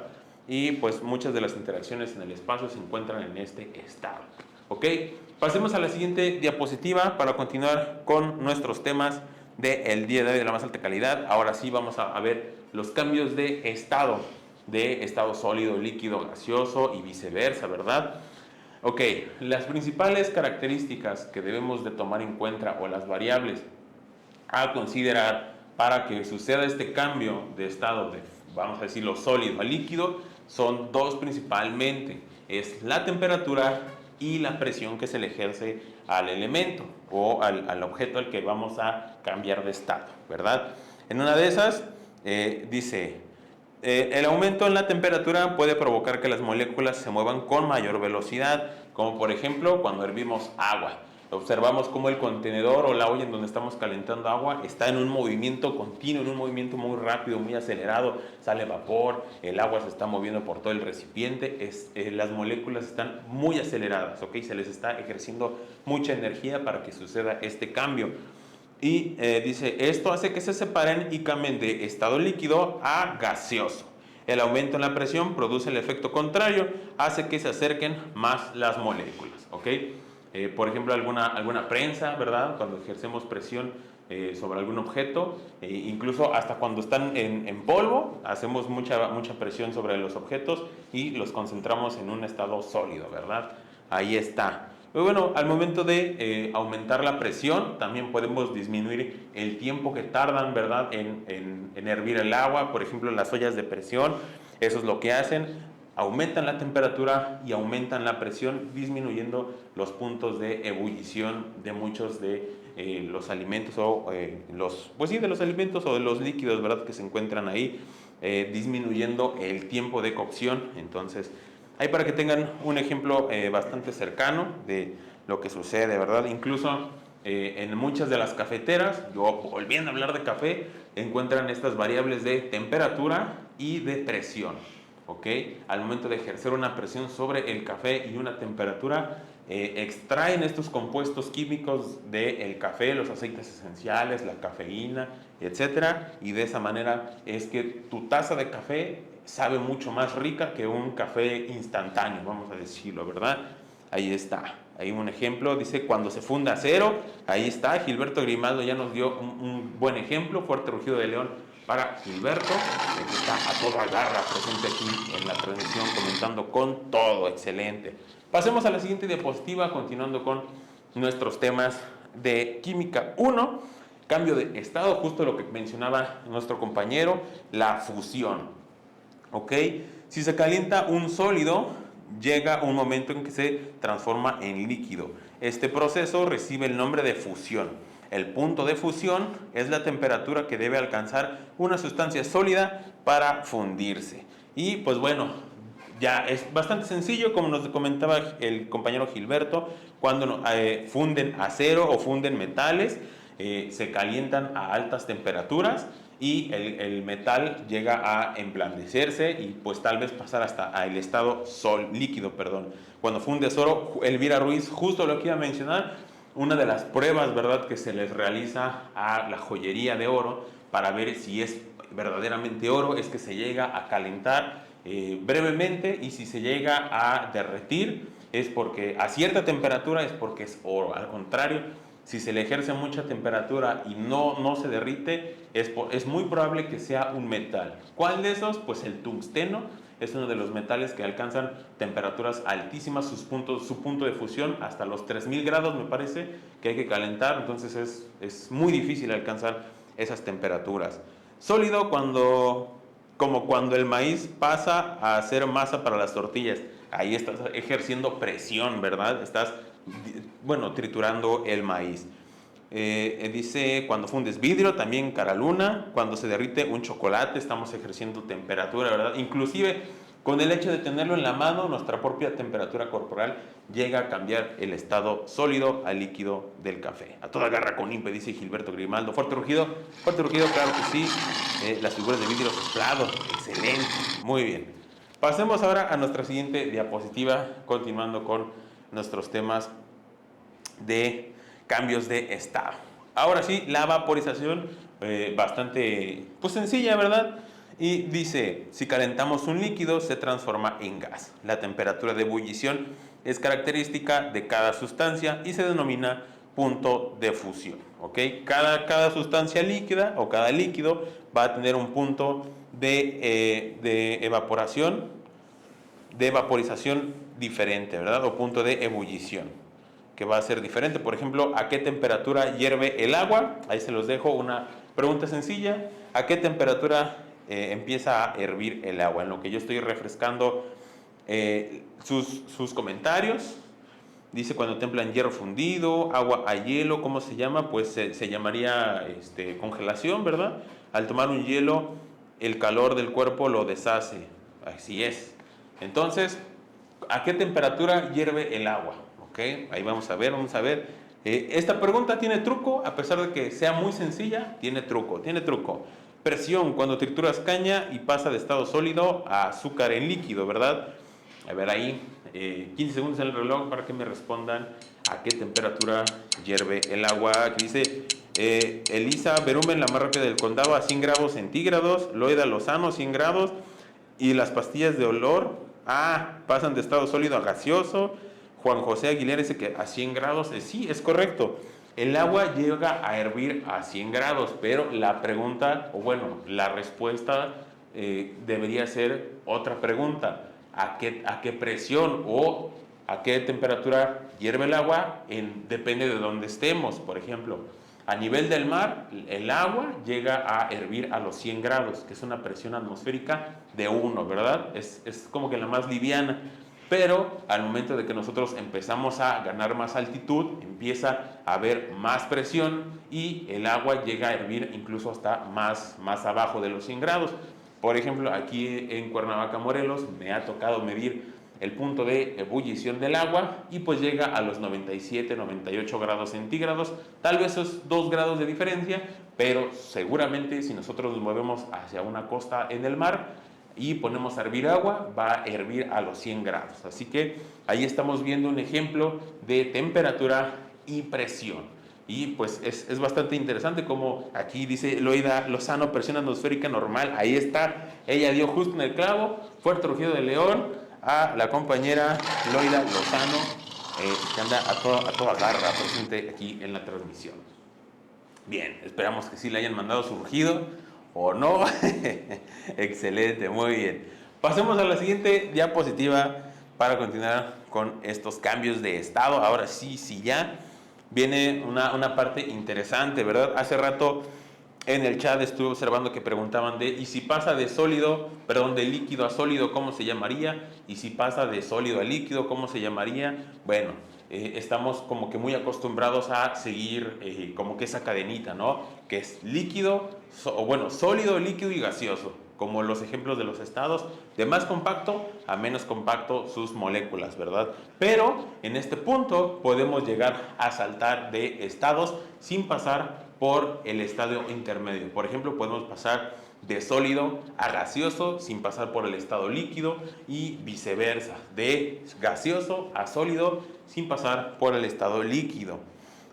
Y pues muchas de las interacciones en el espacio se encuentran en este estado, ¿ok? Pasemos a la siguiente diapositiva para continuar con nuestros temas del día de hoy de la más alta calidad. Ahora sí vamos a ver los cambios de estado sólido, líquido, gaseoso y viceversa, ¿verdad? Ok, las principales características que debemos de tomar en cuenta, o las variables a considerar para que suceda este cambio de estado vamos a decirlo, sólido a líquido, son dos principalmente: es la temperatura y la presión que se le ejerce al elemento o al objeto al que vamos a cambiar de estado, ¿verdad? En una de esas dice: el aumento en la temperatura puede provocar que las moléculas se muevan con mayor velocidad, como por ejemplo cuando hervimos agua. observamos cómo el contenedor o la olla en donde estamos calentando agua está en un movimiento continuo, en un movimiento muy rápido, muy acelerado, sale vapor, el agua se está moviendo por todo el recipiente, las moléculas están muy aceleradas, ¿ok? Se les está ejerciendo mucha energía para que suceda este cambio. Y dice, esto hace que se separen y cambien de estado líquido a gaseoso. El aumento en la presión produce el efecto contrario, hace que se acerquen más las moléculas, ¿ok? Por ejemplo, alguna prensa, ¿verdad? Cuando ejercemos presión sobre algún objeto, incluso hasta cuando están en polvo, hacemos mucha presión sobre los objetos y los concentramos en un estado sólido, ¿verdad? Ahí está. Pero bueno, al momento de aumentar la presión, también podemos disminuir el tiempo que tardan, ¿verdad?, en hervir el agua. Por ejemplo, las ollas de presión, eso es lo que hacen, aumentan la temperatura y aumentan la presión, disminuyendo los puntos de ebullición de muchos de los alimentos de los alimentos o de los líquidos, ¿verdad?, que se encuentran ahí, disminuyendo el tiempo de cocción. Entonces, ahí para que tengan un ejemplo bastante cercano de lo que sucede, ¿verdad? Incluso en muchas de las cafeteras, volviendo a hablar de café, encuentran estas variables de temperatura y de presión, ¿ok? Al momento de ejercer una presión sobre el café y una temperatura, extraen estos compuestos químicos del café, los aceites esenciales, la cafeína, etcétera, y de esa manera es que tu taza de café sabe mucho más rica que un café instantáneo, vamos a decirlo, ¿verdad? Ahí está, ahí un ejemplo, dice cuando se funde acero, ahí está, Gilberto Grimaldo ya nos dio un buen ejemplo, fuerte rugido de león para Gilberto, que está a toda garra presente aquí en la transmisión, comentando con todo, excelente. Pasemos a la siguiente diapositiva, continuando con nuestros temas de Química 1, cambio de estado, justo lo que mencionaba nuestro compañero, la fusión. ¿Ok? Si se calienta un sólido, llega un momento en que se transforma en líquido. Este proceso recibe el nombre de fusión. El punto de fusión es la temperatura que debe alcanzar una sustancia sólida para fundirse. Y pues bueno, ya es bastante sencillo, como nos comentaba el compañero Gilberto, cuando funden acero o funden metales, se calientan a altas temperaturas y el metal llega a emblandecerse y pues tal vez pasar hasta el estado líquido, perdón. Cuando fundes oro, Elvira Ruiz, justo lo que iba a mencionar, una de las pruebas, ¿verdad?, que se les realiza a la joyería de oro para ver si es verdaderamente oro, es que se llega a calentar brevemente, y si se llega a derretir es porque a cierta temperatura es porque es oro. Al contrario, si se le ejerce mucha temperatura y no se derrite, es muy probable que sea un metal. ¿Cuál de esos? Pues el tungsteno es uno de los metales que alcanzan temperaturas altísimas, su punto de fusión hasta los 3000 grados me parece que hay que calentar, entonces es muy difícil alcanzar esas temperaturas. Sólido como cuando el maíz pasa a ser masa para las tortillas, ahí estás ejerciendo presión, ¿verdad? Estás triturando el maíz. Dice, cuando fundes vidrio, también cara luna, cuando se derrite un chocolate, estamos ejerciendo temperatura, ¿verdad? Inclusive, con el hecho de tenerlo en la mano, nuestra propia temperatura corporal llega a cambiar el estado sólido al líquido del café. A toda garra con ímpetu, dice Gilberto Grimaldo. Fuerte rugido, claro que sí. Las figuras de vidrio soplado, excelente, muy bien. Pasemos ahora a nuestra siguiente diapositiva, continuando con nuestros temas de cambios de estado. Ahora sí, la vaporización, bastante sencilla, ¿verdad? Y dice, si calentamos un líquido, se transforma en gas. La temperatura de ebullición es característica de cada sustancia y se denomina punto de fusión, ¿ok? Cada sustancia líquida o cada líquido va a tener un punto de vaporización diferente, ¿verdad? O punto de ebullición, que va a ser diferente. Por ejemplo, ¿a qué temperatura hierve el agua? Ahí se los dejo una pregunta sencilla. ¿A qué temperatura empieza a hervir el agua? En lo que yo estoy refrescando sus comentarios. Dice cuando templan hierro fundido, agua a hielo, ¿cómo se llama? Pues se llamaría congelación, ¿verdad? Al tomar un hielo, el calor del cuerpo lo deshace. Así es. Entonces, ¿a qué temperatura hierve el agua? ¿Ok? Ahí vamos a ver Esta pregunta tiene truco, a pesar de que sea muy sencilla, tiene truco, tiene truco. Presión, cuando trituras caña y pasa de estado sólido a azúcar en líquido, ¿verdad? A ver ahí, 15 segundos en el reloj para que me respondan a qué temperatura hierve el agua. Aquí dice Elisa Berumen, la más rápida del condado, a 100 grados centígrados. Loida Lozano, 100 grados. Y las pastillas de olor, pasan de estado sólido a gaseoso. Juan José Aguilera dice que a 100 grados, sí, es correcto. El agua llega a hervir a 100 grados, pero la pregunta, o bueno, la respuesta debería ser otra pregunta. ¿A qué presión o a qué temperatura hierve el agua? Depende de dónde estemos. Por ejemplo, a nivel del mar, el agua llega a hervir a los 100 grados, que es una presión atmosférica de 1, ¿verdad? Es como que la más liviana. Pero al momento de que nosotros empezamos a ganar más altitud, empieza a haber más presión y el agua llega a hervir incluso hasta más abajo de los 100 grados. Por ejemplo, aquí en Cuernavaca, Morelos, me ha tocado medir el punto de ebullición del agua y pues llega a los 97, 98 grados centígrados. Tal vez esos 2 grados de diferencia, pero seguramente si nosotros nos movemos hacia una costa en el mar y ponemos a hervir agua, va a hervir a los 100 grados. Así que ahí estamos viendo un ejemplo de temperatura y presión. Y pues es bastante interesante como aquí dice Loida Lozano, presión atmosférica normal. Ahí está, ella dio justo en el clavo. Fuerte rugido de león a la compañera Loida Lozano, que anda a toda garra presente aquí en la transmisión. Bien, esperamos que sí le hayan mandado su rugido o no. Excelente, muy bien. Pasemos a la siguiente diapositiva para continuar con estos cambios de estado. Ahora sí, ya viene una parte interesante, ¿verdad? Hace rato en el chat estuve observando que preguntaban y si pasa de líquido a sólido, ¿cómo se llamaría? Y si pasa de sólido a líquido, ¿cómo se llamaría? Bueno, estamos como que muy acostumbrados a seguir como que esa cadenita, ¿no? Que es líquido, sólido, líquido y gaseoso, como los ejemplos de los estados, de más compacto a menos compacto sus moléculas, ¿verdad? Pero en este punto podemos llegar a saltar de estados sin pasar por el estado intermedio. Por ejemplo, podemos pasar de sólido a gaseoso sin pasar por el estado líquido y viceversa, de gaseoso a sólido sin pasar por el estado líquido.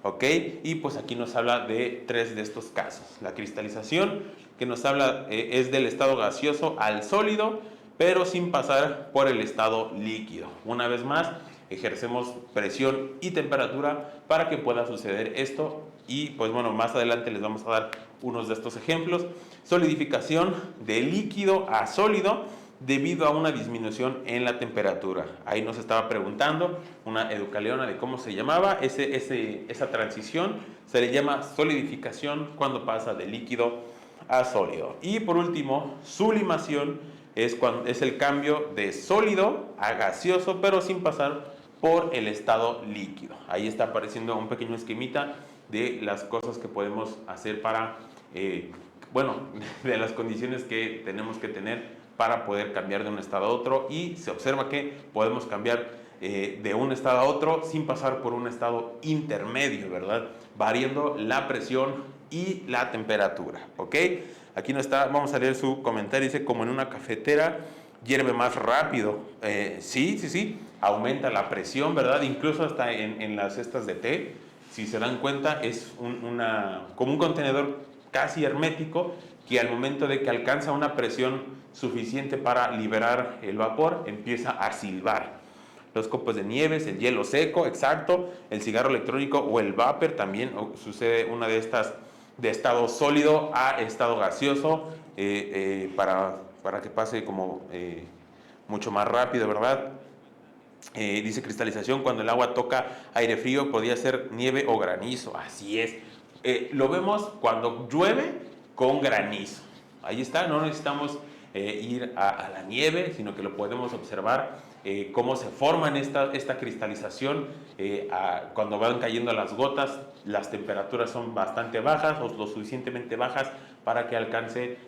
¿Ok? Y pues aquí nos habla de 3 de estos casos. La cristalización, que nos habla es del estado gaseoso al sólido, pero sin pasar por el estado líquido. Una vez más, ejercemos presión y temperatura para que pueda suceder esto. Y pues bueno, más adelante les vamos a dar unos de estos ejemplos. Solidificación de líquido a sólido debido a una disminución en la temperatura. Ahí nos estaba preguntando una educaleona de cómo se llamaba esa transición. Se le llama solidificación cuando pasa de líquido a sólido. Y por último, sublimación es el cambio de sólido a gaseoso, pero sin pasar por el estado líquido. Ahí está apareciendo un pequeño esquemita de las cosas que podemos hacer para, de las condiciones que tenemos que tener para poder cambiar de un estado a otro, y se observa que podemos cambiar de un estado a otro sin pasar por un estado intermedio, ¿verdad? Variando la presión y la temperatura, ¿ok? Aquí no está, vamos a leer su comentario, dice, como en una cafetera hierve más rápido. Sí, aumenta la presión, ¿verdad? Incluso hasta en las cestas de té, si se dan cuenta, es como un contenedor casi hermético que al momento de que alcanza una presión suficiente para liberar el vapor, empieza a silbar. Los copos de nieves, el hielo seco, exacto, el cigarro electrónico o el vapor, también sucede una de estas de estado sólido a estado gaseoso, para que pase como mucho más rápido, ¿verdad? Dice cristalización, cuando el agua toca aire frío, podría ser nieve o granizo. Así es. Lo vemos cuando llueve con granizo. Ahí está, no necesitamos ir a la nieve, sino que lo podemos observar cómo se forma esta cristalización. Cuando van cayendo las gotas, las temperaturas son bastante bajas o lo suficientemente bajas para que alcance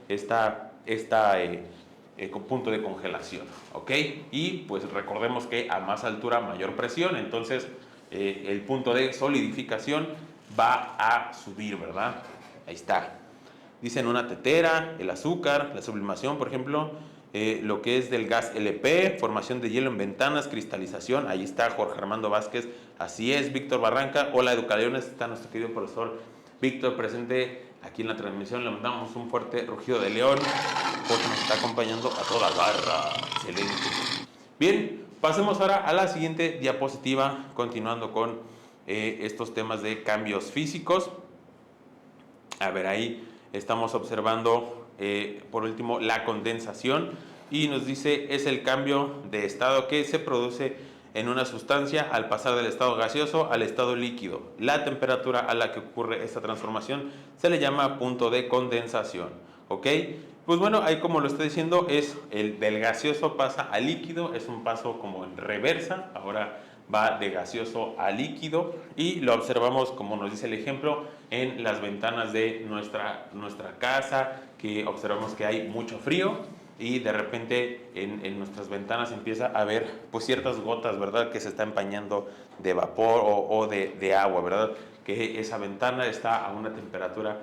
con punto de congelación, ¿ok? Y pues recordemos que a más altura mayor presión, entonces el punto de solidificación va a subir, ¿verdad? Ahí está. Dicen una tetera, el azúcar, la sublimación, por ejemplo, lo que es del gas LP, formación de hielo en ventanas, cristalización. Ahí está Jorge Armando Vázquez, así es, Víctor Barranca. Hola, Educaleones, está nuestro querido profesor Víctor presente aquí en la transmisión. Le mandamos un fuerte rugido de león porque nos está acompañando a toda garra. Excelente. Bien, pasemos ahora a la siguiente diapositiva, continuando con estos temas de cambios físicos. A ver, ahí estamos observando, por último, la condensación y nos dice es el cambio de estado que se produce en una sustancia al pasar del estado gaseoso al estado líquido. La temperatura a la que ocurre esta transformación se le llama punto de condensación. ¿Ok? Pues bueno, ahí como lo estoy diciendo, es el del gaseoso pasa a líquido, es un paso como en reversa, ahora va de gaseoso a líquido y lo observamos, como nos dice el ejemplo, en las ventanas de nuestra casa, que observamos que hay mucho frío y de repente en nuestras ventanas empieza a haber pues ciertas gotas, ¿verdad?, que se está empañando de vapor o de agua, ¿verdad?, que esa ventana está a una temperatura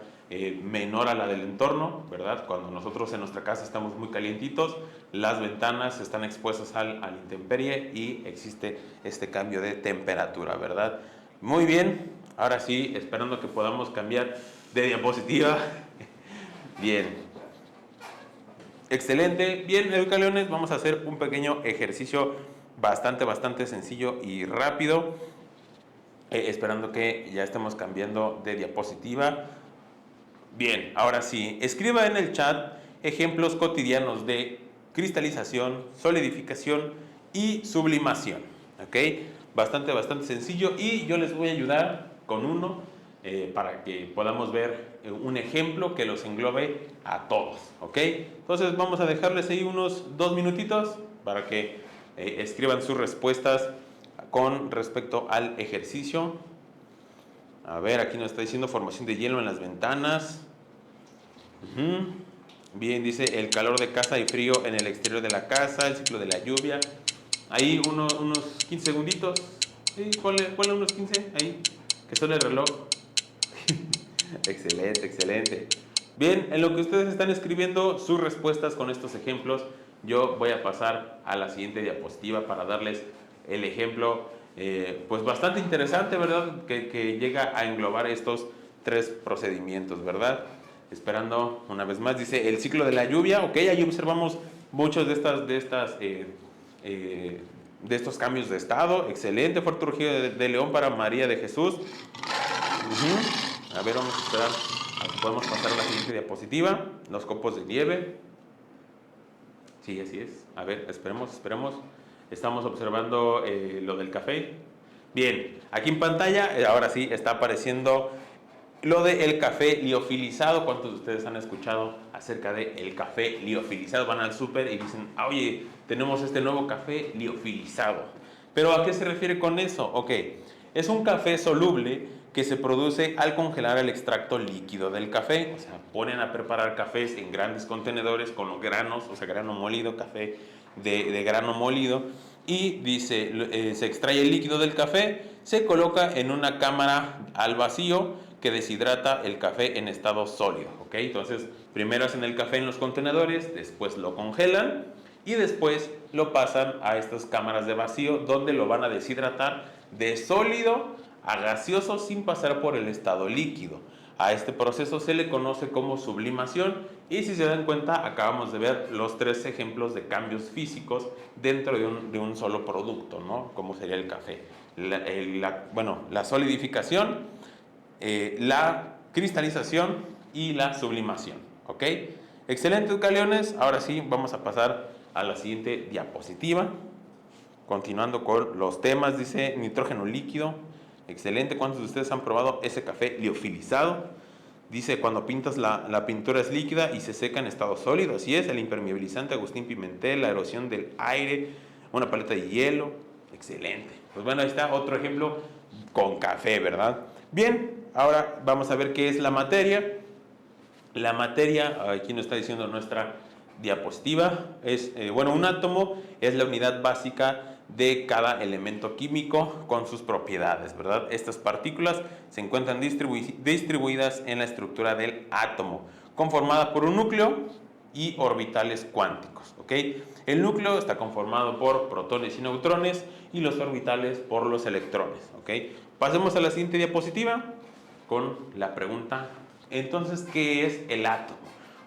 menor a la del entorno, ¿verdad? Cuando nosotros en nuestra casa estamos muy calientitos, las ventanas están expuestas a la intemperie y existe este cambio de temperatura, ¿verdad? Muy bien, ahora sí, esperando que podamos cambiar de diapositiva. Bien. Excelente. Bien, Educaleones, vamos a hacer un pequeño ejercicio bastante sencillo y rápido, esperando que ya estemos cambiando de diapositiva. Bien, ahora sí, escriba en el chat ejemplos cotidianos de cristalización, solidificación y sublimación. ¿Ok? Bastante sencillo y yo les voy a ayudar con uno para que podamos ver un ejemplo que los englobe a todos. ¿Ok? Entonces vamos a dejarles ahí unos 2 minutitos para que escriban sus respuestas con respecto al ejercicio. A ver, aquí nos está diciendo formación de hielo en las ventanas. Bien, dice el calor de casa y frío en el exterior de la casa, el ciclo de la lluvia. Ahí unos 15 segunditos. Sí, ponle unos 15 ahí, que suene el reloj. Excelente. Bien, en lo que ustedes están escribiendo sus respuestas con estos ejemplos, yo voy a pasar a la siguiente diapositiva para darles el ejemplo, pues bastante interesante, ¿verdad? Que llega a englobar estos 3 procedimientos, ¿verdad? Esperando una vez más, dice el ciclo de la lluvia. Ok, ahí observamos muchos de estos cambios de estado. Excelente, fuerte rugido de león para María de Jesús. A ver, vamos a esperar a que podamos pasar a la siguiente diapositiva. Los copos de nieve. Sí, así es. A ver, esperemos. Estamos observando lo del café. Bien, aquí en pantalla, ahora sí, está apareciendo lo del café liofilizado. ¿Cuántos de ustedes han escuchado acerca del café liofilizado? Van al súper y dicen, oye, tenemos este nuevo café liofilizado. ¿Pero a qué se refiere con eso? Ok, es un café soluble que se produce al congelar el extracto líquido del café. O sea, ponen a preparar cafés en grandes contenedores con los granos, o sea, grano molido, café de grano molido. Y dice, se extrae el líquido del café, se coloca en una cámara al vacío que deshidrata el café en estado sólido. ¿Ok? Entonces, primero hacen el café en los contenedores, después lo congelan y después lo pasan a estas cámaras de vacío donde lo van a deshidratar de sólido a gaseoso sin pasar por el estado líquido. A este proceso se le conoce como sublimación y si se dan cuenta acabamos de ver los 3 ejemplos de cambios físicos dentro de un solo producto, ¿no? Como sería el café. La solidificación, la cristalización y la sublimación. ¿Ok? Excelente, Educaleones. Ahora sí, vamos a pasar a la siguiente diapositiva. Continuando con los temas, dice nitrógeno líquido. Excelente. ¿Cuántos de ustedes han probado ese café liofilizado? Dice, cuando pintas la pintura es líquida y se seca en estado sólido. Así es, el impermeabilizante Agustín Pimentel, la erosión del aire, una paleta de hielo. Excelente. Pues bueno, ahí está otro ejemplo con café, ¿verdad? Bien, ahora vamos a ver qué es la materia. La materia, aquí nos está diciendo nuestra diapositiva, es, un átomo es la unidad básica de cada elemento químico con sus propiedades, ¿verdad? Estas partículas se encuentran distribuidas en la estructura del átomo, conformada por un núcleo y orbitales cuánticos, ¿ok? El núcleo está conformado por protones y neutrones y los orbitales por los electrones, ¿ok? Pasemos a la siguiente diapositiva con la pregunta, entonces, ¿qué es el átomo?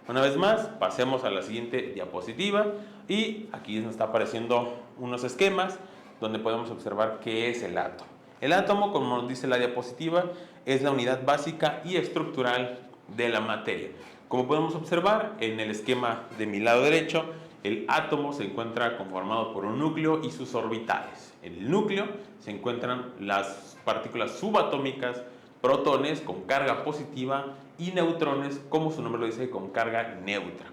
Una vez más, pasemos a la siguiente diapositiva y aquí nos está apareciendo unos esquemas donde podemos observar qué es el átomo. El átomo, como nos dice la diapositiva, es la unidad básica y estructural de la materia. Como podemos observar en el esquema de mi lado derecho, el átomo se encuentra conformado por un núcleo y sus orbitales. En el núcleo se encuentran las partículas subatómicas, protones con carga positiva y neutrones, como su nombre lo dice, con carga neutra.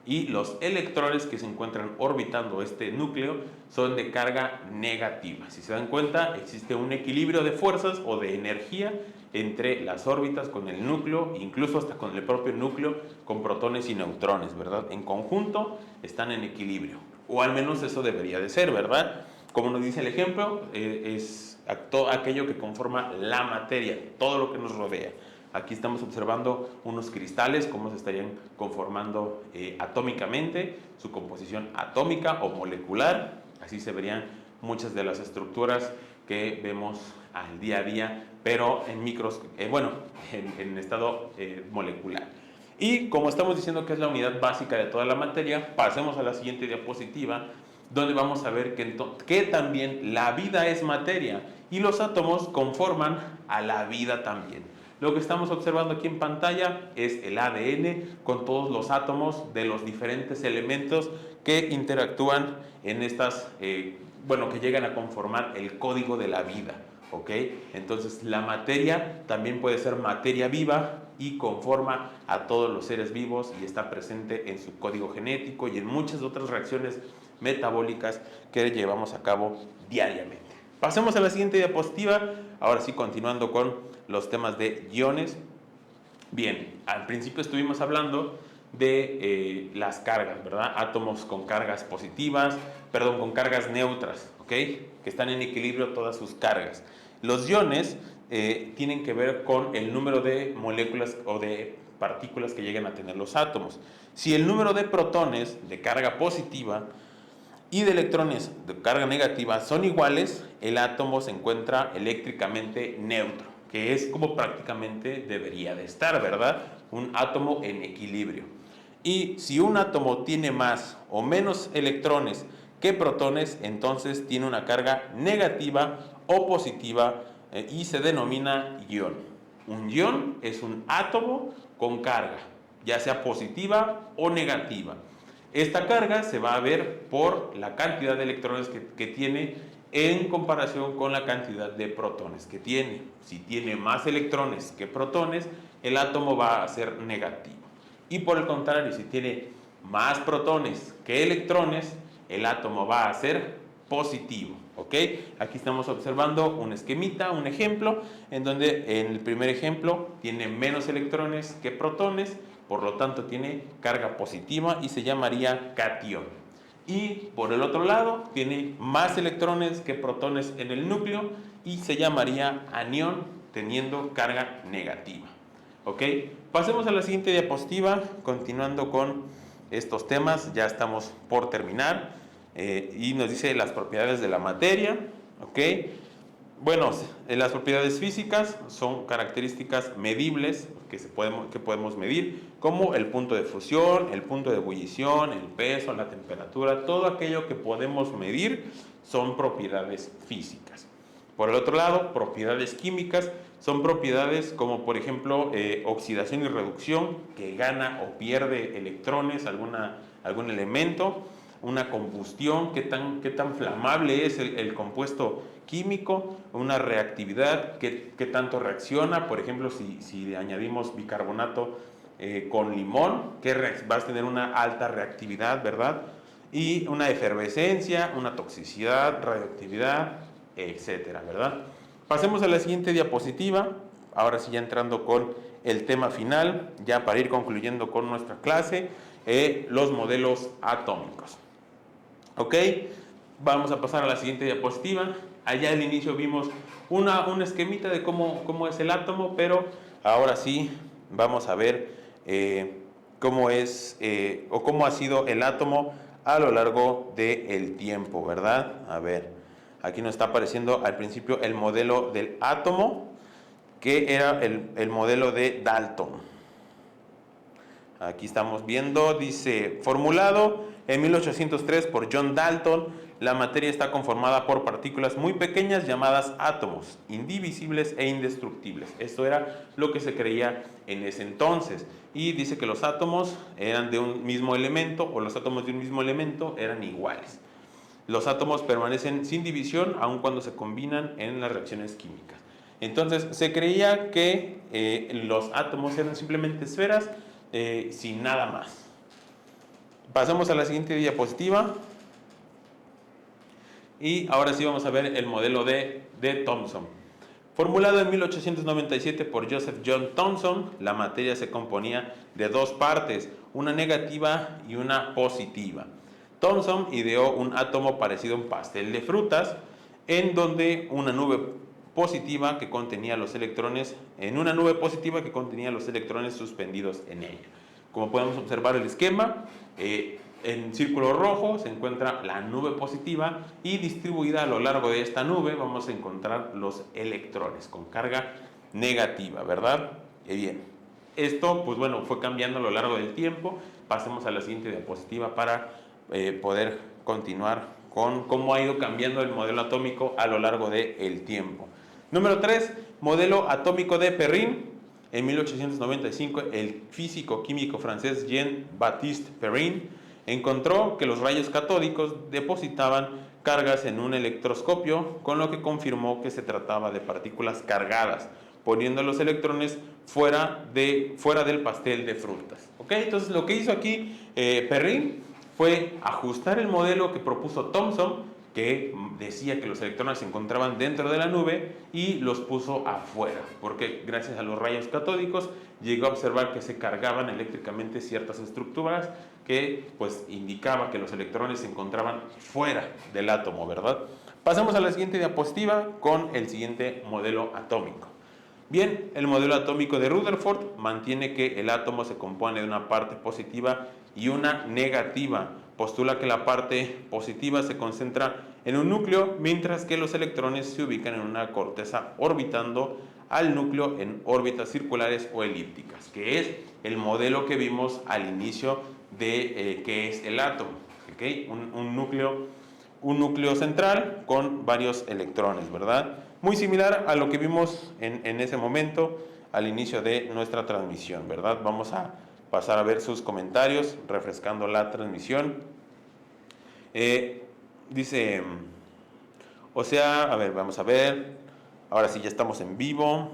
Y los electrones que se encuentran orbitando este núcleo son de carga negativa. Si se dan cuenta, existe un equilibrio de fuerzas o de energía entre las órbitas con el núcleo, incluso hasta con el propio núcleo, con protones y neutrones, ¿verdad? En conjunto están en equilibrio, o al menos eso debería de ser, ¿verdad? Como nos dice el ejemplo, es todo aquello que conforma la materia, todo lo que nos rodea. Aquí estamos observando unos cristales, cómo se estarían conformando atómicamente, su composición atómica o molecular. Así se verían muchas de las estructuras que vemos al día a día, pero en estado molecular. Y como estamos diciendo que es la unidad básica de toda la materia, pasemos a la siguiente diapositiva, donde vamos a ver que también la vida es materia y los átomos conforman a la vida también. Lo que estamos observando aquí en pantalla es el ADN con todos los átomos de los diferentes elementos que interactúan en estas, que llegan a conformar el código de la vida, ¿ok? Entonces la materia también puede ser materia viva y conforma a todos los seres vivos y está presente en su código genético y en muchas otras reacciones metabólicas que llevamos a cabo diariamente. Pasemos a la siguiente diapositiva, ahora sí continuando con los temas de iones. Bien, al principio estuvimos hablando de las cargas, ¿verdad? Átomos con cargas con cargas neutras, ¿ok? Que están en equilibrio todas sus cargas. Los iones tienen que ver con el número de moléculas o de partículas que llegan a tener los átomos. Si el número de protones de carga positiva y de electrones de carga negativa son iguales, el átomo se encuentra eléctricamente neutro, que es como prácticamente debería de estar, ¿verdad? Un átomo en equilibrio. Y si un átomo tiene más o menos electrones que protones, entonces tiene una carga negativa o positiva y se denomina ion. Un ion es un átomo con carga, ya sea positiva o negativa. Esta carga se va a ver por la cantidad de electrones que tiene en comparación con la cantidad de protones que tiene. Si tiene más electrones que protones, el átomo va a ser negativo. Y por el contrario, si tiene más protones que electrones, el átomo va a ser positivo, ¿ok? Aquí estamos observando un esquemita, un ejemplo, en donde en el primer ejemplo tiene menos electrones que protones, por lo tanto tiene carga positiva y se llamaría catión. Y por el otro lado tiene más electrones que protones en el núcleo y se llamaría anión, teniendo carga negativa, ¿ok? Pasemos a la siguiente diapositiva, continuando con estos temas, ya estamos por terminar, y nos dice las propiedades de la materia, ¿ok? Bueno, las propiedades físicas son características medibles que podemos medir, como el punto de fusión, el punto de ebullición, el peso, la temperatura, todo aquello que podemos medir son propiedades físicas. Por el otro lado, propiedades químicas son propiedades como por ejemplo oxidación y reducción, que gana o pierde electrones algún elemento, una combustión, qué tan flamable es el compuesto químico, una reactividad, qué tanto reacciona, por ejemplo, si le añadimos bicarbonato con limón, que vas a tener una alta reactividad, ¿verdad? Y una efervescencia, una toxicidad, radioactividad, etcétera, ¿verdad? Pasemos a la siguiente diapositiva, ahora sí ya entrando con el tema final, ya para ir concluyendo con nuestra clase, los modelos atómicos. ¿Ok? Vamos a pasar a la siguiente diapositiva. Allá al inicio vimos un esquemita de cómo es el átomo, pero ahora sí vamos a ver cómo es o cómo ha sido el átomo a lo largo del tiempo, ¿verdad? A ver, aquí nos está apareciendo al principio el modelo del átomo, que era el modelo de Dalton. Aquí estamos viendo, dice, formulado en 1803 por John Dalton, la materia está conformada por partículas muy pequeñas llamadas átomos, indivisibles e indestructibles. Esto era lo que se creía en ese entonces. Y dice que los átomos eran de un mismo elemento, o los átomos de un mismo elemento eran iguales. Los átomos permanecen sin división aun cuando se combinan en las reacciones químicas. Entonces se creía que los átomos eran simplemente esferas sin nada más. Pasamos a la siguiente diapositiva. Y ahora sí vamos a ver el modelo de Thomson. Formulado en 1897 por Joseph John Thomson, la materia se componía de dos partes, una negativa y una positiva. Thomson ideó un átomo parecido a un pastel de frutas, en donde una nube positiva que contenía los electrones, suspendidos en ella. Como podemos observar el esquema, en círculo rojo se encuentra la nube positiva y distribuida a lo largo de esta nube vamos a encontrar los electrones con carga negativa, ¿verdad? Bien, esto pues bueno fue cambiando a lo largo del tiempo. Pasemos a la siguiente diapositiva para poder continuar con cómo ha ido cambiando el modelo atómico a lo largo del tiempo. Número 3, modelo atómico de Perrin. En 1895, el físico químico francés Jean-Baptiste Perrin encontró que los rayos catódicos depositaban cargas en un electroscopio, con lo que confirmó que se trataba de partículas cargadas, poniendo los electrones fuera del pastel de frutas. ¿Okay? Entonces lo que hizo aquí Perrin fue ajustar el modelo que propuso Thomson, que decía que los electrones se encontraban dentro de la nube, y los puso afuera, porque gracias a los rayos catódicos llegó a observar que se cargaban eléctricamente ciertas estructuras que pues indicaba que los electrones se encontraban fuera del átomo, ¿verdad? Pasamos a la siguiente diapositiva con el siguiente modelo atómico. Bien, el modelo atómico de Rutherford mantiene que el átomo se compone de una parte positiva y una negativa. Postula que la parte positiva se concentra en un núcleo, mientras que los electrones se ubican en una corteza orbitando al núcleo en órbitas circulares o elípticas, que es el modelo que vimos al inicio de qué es el átomo. ¿Okay? Un núcleo central con varios electrones, ¿verdad? Muy similar a lo que vimos en ese momento al inicio de nuestra transmisión, ¿verdad? Vamos a pasar a ver sus comentarios refrescando la transmisión. Dice, o sea, a ver, vamos a ver, ahora sí ya estamos en vivo.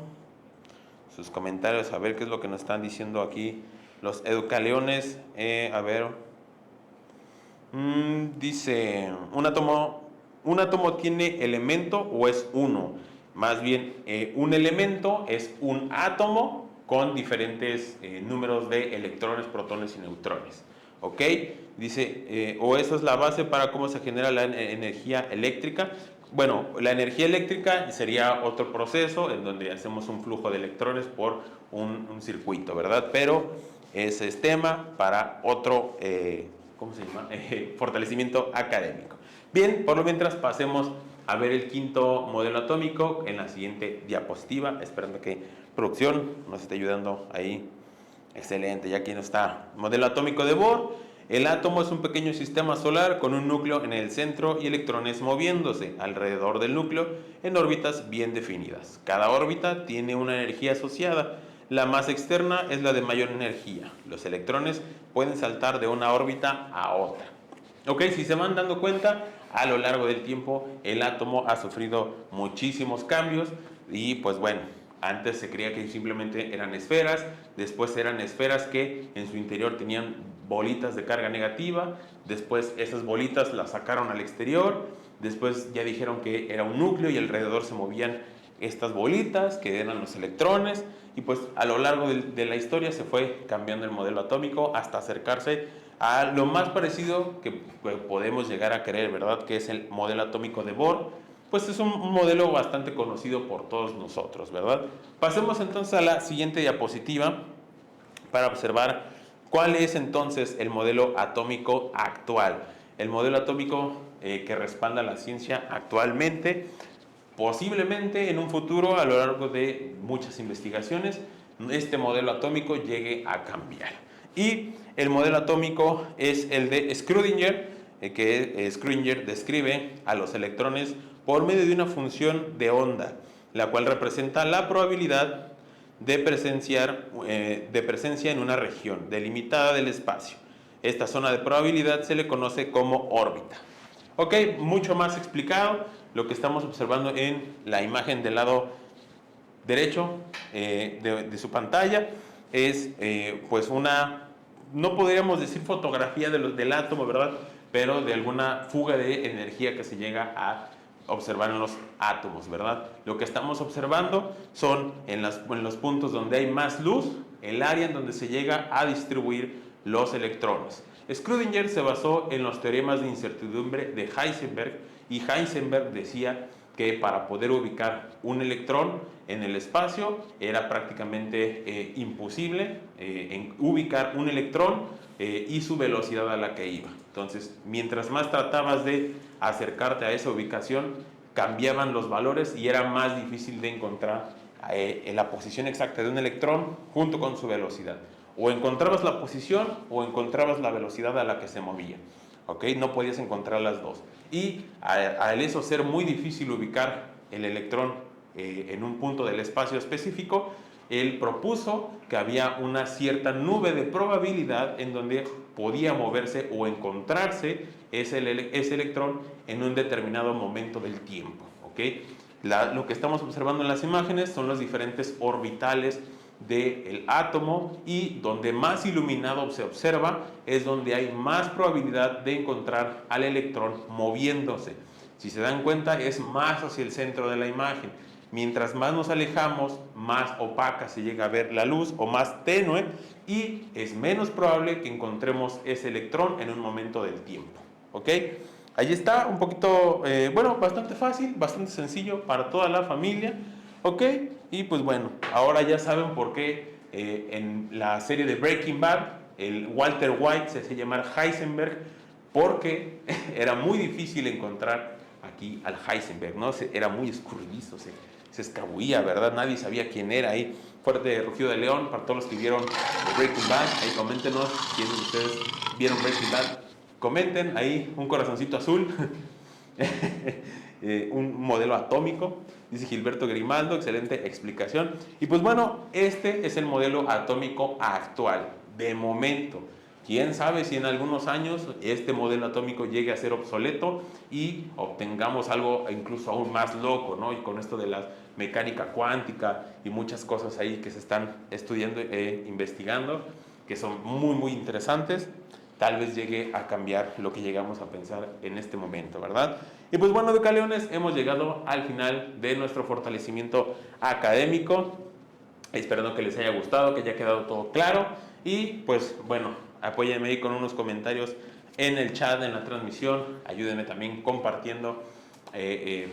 Sus comentarios, a ver qué es lo que nos están diciendo aquí los educaleones. A ver, dice, ¿un átomo tiene elemento o es uno? Más bien, un elemento es un átomo con diferentes números de electrones, protones y neutrones. ¿Ok? Dice, o esa es la base para cómo se genera la energía eléctrica. Bueno, la energía eléctrica sería otro proceso en donde hacemos un flujo de electrones por un circuito, ¿verdad? Pero ese es tema para otro, ¿cómo se llama? Fortalecimiento académico. Bien, por lo mientras pasemos a ver el quinto modelo atómico en la siguiente diapositiva, esperando que producción nos esté ayudando ahí. Excelente, ya aquí no está. Modelo atómico de Bohr. El átomo es un pequeño sistema solar con un núcleo en el centro y electrones moviéndose alrededor del núcleo en órbitas bien definidas. Cada órbita tiene una energía asociada. La más externa es la de mayor energía. Los electrones pueden saltar de una órbita a otra. Ok, si se van dando cuenta, a lo largo del tiempo el átomo ha sufrido muchísimos cambios y pues bueno, antes se creía que simplemente eran esferas, después eran esferas que en su interior tenían bolitas de carga negativa, después esas bolitas las sacaron al exterior, después ya dijeron que era un núcleo y alrededor se movían estas bolitas que eran los electrones, y pues a lo largo de la historia se fue cambiando el modelo atómico hasta acercarse a lo más parecido que podemos llegar a creer, ¿verdad? Que es el modelo atómico de Bohr. Pues es un modelo bastante conocido por todos nosotros, ¿verdad? Pasemos entonces a la siguiente diapositiva para observar cuál es entonces el modelo atómico actual. El modelo atómico que respalda la ciencia actualmente, posiblemente en un futuro, a lo largo de muchas investigaciones, este modelo atómico llegue a cambiar. Y el modelo atómico es el de Schrödinger, que Schrödinger describe a los electrones por medio de una función de onda, la cual representa la probabilidad de presencia en una región delimitada del espacio. Esta zona de probabilidad se le conoce como órbita. Ok, mucho más explicado. Lo que estamos observando en la imagen del lado derecho de su pantalla es pues una, no podríamos decir fotografía del átomo, ¿verdad? Pero de alguna fuga de energía que se llega a observar en los átomos, ¿verdad? Lo que estamos observando son en los puntos donde hay más luz, el área en donde se llega a distribuir los electrones. Schrödinger se basó en los teoremas de incertidumbre de Heisenberg, y Heisenberg decía que para poder ubicar un electrón en el espacio era prácticamente imposible ubicar un electrón y su velocidad a la que iba. Entonces, mientras más tratabas de acercarte a esa ubicación, cambiaban los valores y era más difícil de encontrar la posición exacta de un electrón junto con su velocidad. O encontrabas la posición o encontrabas la velocidad a la que se movía. ¿Okay? No podías encontrar las dos. Y al eso ser muy difícil ubicar el electrón en un punto del espacio específico, él propuso que había una cierta nube de probabilidad en donde podía moverse o encontrarse ese electrón en un determinado momento del tiempo. ¿Okay? Lo que estamos observando en las imágenes son los diferentes orbitales del átomo, y donde más iluminado se observa es donde hay más probabilidad de encontrar al electrón moviéndose. Si se dan cuenta, es más hacia el centro de la imagen. Mientras más nos alejamos, más opaca se llega a ver la luz o más tenue, y es menos probable que encontremos ese electrón en un momento del tiempo. ¿Ok? Ahí está, un poquito, bueno, bastante fácil, bastante sencillo para toda la familia. ¿Ok? Y pues bueno, ahora ya saben por qué en la serie de Breaking Bad, el Walter White se hace llamar Heisenberg, porque era muy difícil encontrar aquí al Heisenberg, ¿no? Era muy escurridizo, se escabullía, ¿verdad? Nadie sabía quién era ahí. Fuerte rugido de león para todos los que vieron Breaking Bad. Ahí coméntenos quiénes de ustedes vieron Breaking Bad. Comenten ahí un corazoncito azul. Un modelo atómico, dice Gilberto Grimaldo, excelente explicación. Y pues bueno, este es el modelo atómico actual, de momento. Quién sabe si en algunos años este modelo atómico llegue a ser obsoleto y obtengamos algo incluso aún más loco, ¿no? Y con esto de la mecánica cuántica y muchas cosas ahí que se están estudiando e investigando, que son muy, muy interesantes, tal vez llegue a cambiar lo que llegamos a pensar en este momento, ¿verdad? Y pues bueno, Educaleones, hemos llegado al final de nuestro fortalecimiento académico, esperando que les haya gustado, que haya quedado todo claro, y pues bueno, apóyenme ahí con unos comentarios en el chat, en la transmisión, ayúdenme también compartiendo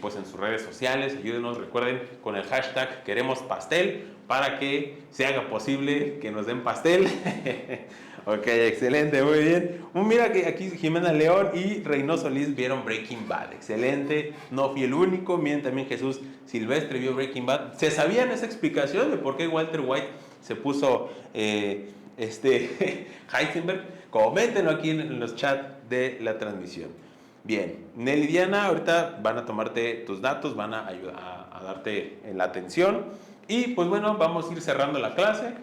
pues en sus redes sociales, ayúdenos, recuerden, con el hashtag queremos pastel, para que se haga posible que nos den pastel. Ok, excelente, muy bien. Mira que aquí Jimena León y Reynoso Liz vieron Breaking Bad, excelente, no fui el único. Miren, también Jesús Silvestre vio Breaking Bad. ¿Se sabían esa explicación de por qué Walter White se puso Heisenberg? Coméntenlo aquí en los chats de la transmisión. Bien, Nelly Diana, ahorita van a tomarte tus datos, van a ayudar a darte la atención. Y pues bueno, vamos a ir cerrando la clase.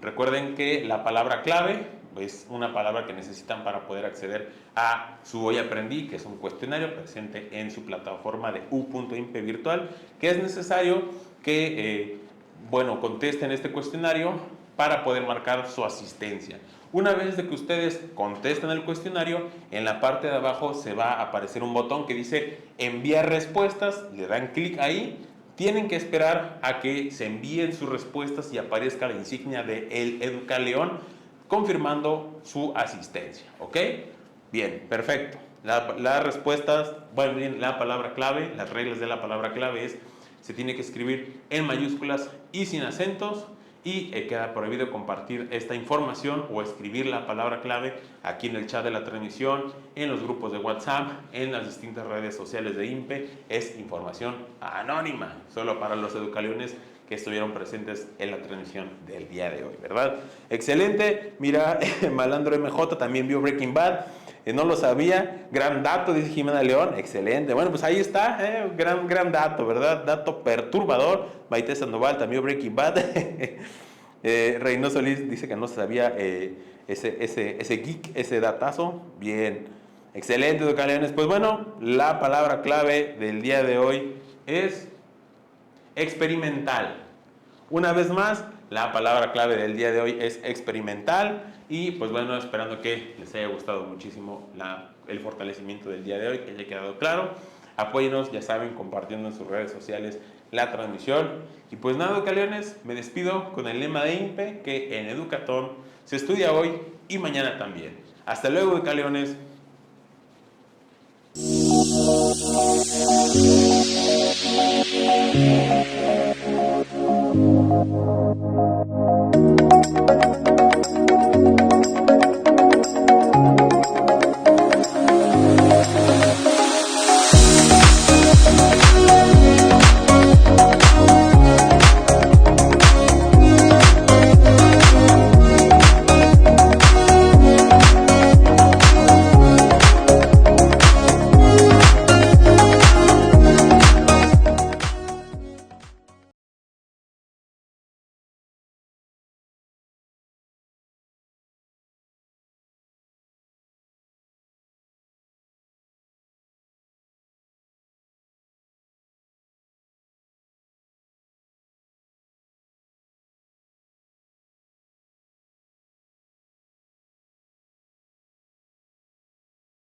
Recuerden que la palabra clave es una palabra que necesitan para poder acceder a su Hoy Aprendí, que es un cuestionario presente en su plataforma de u.impe virtual, que es necesario que bueno, contesten este cuestionario para poder marcar su asistencia. Una vez de que ustedes contesten el cuestionario, en la parte de abajo se va a aparecer un botón que dice enviar respuestas, le dan clic ahí. Tienen que esperar a que se envíen sus respuestas y aparezca la insignia de el Educaleón. confirmando su asistencia, ¿ok? Bien, perfecto. Las respuestas, bueno, bien, la palabra clave, las reglas de la palabra clave es, se tiene que escribir en mayúsculas y sin acentos, y queda prohibido compartir esta información o escribir la palabra clave aquí en el chat de la transmisión, en los grupos de WhatsApp, en las distintas redes sociales de INPE. Es información anónima, solo para los educaliones que estuvieron presentes en la transmisión del día de hoy, ¿verdad? Excelente. Mira, Malandro MJ también vio Breaking Bad. No lo sabía. Gran dato, dice Jimena León. Excelente. Bueno, pues ahí está. Gran dato, ¿verdad? Dato perturbador. Maite Sandoval también vio Breaking Bad. Reynoso Solís dice que no sabía ese geek, ese datazo. Bien. Excelente, educaliones. Pues bueno, la palabra clave del día de hoy es experimental. Una vez más, la palabra clave del día de hoy es experimental. Y pues bueno, esperando que les haya gustado muchísimo el fortalecimiento del día de hoy, que haya quedado claro. Apóyenos, ya saben, compartiendo en sus redes sociales la transmisión. Y pues nada, educaliones, me despido con el lema de INPE, que en Educatón se estudia hoy y mañana también. Hasta luego, educaliones.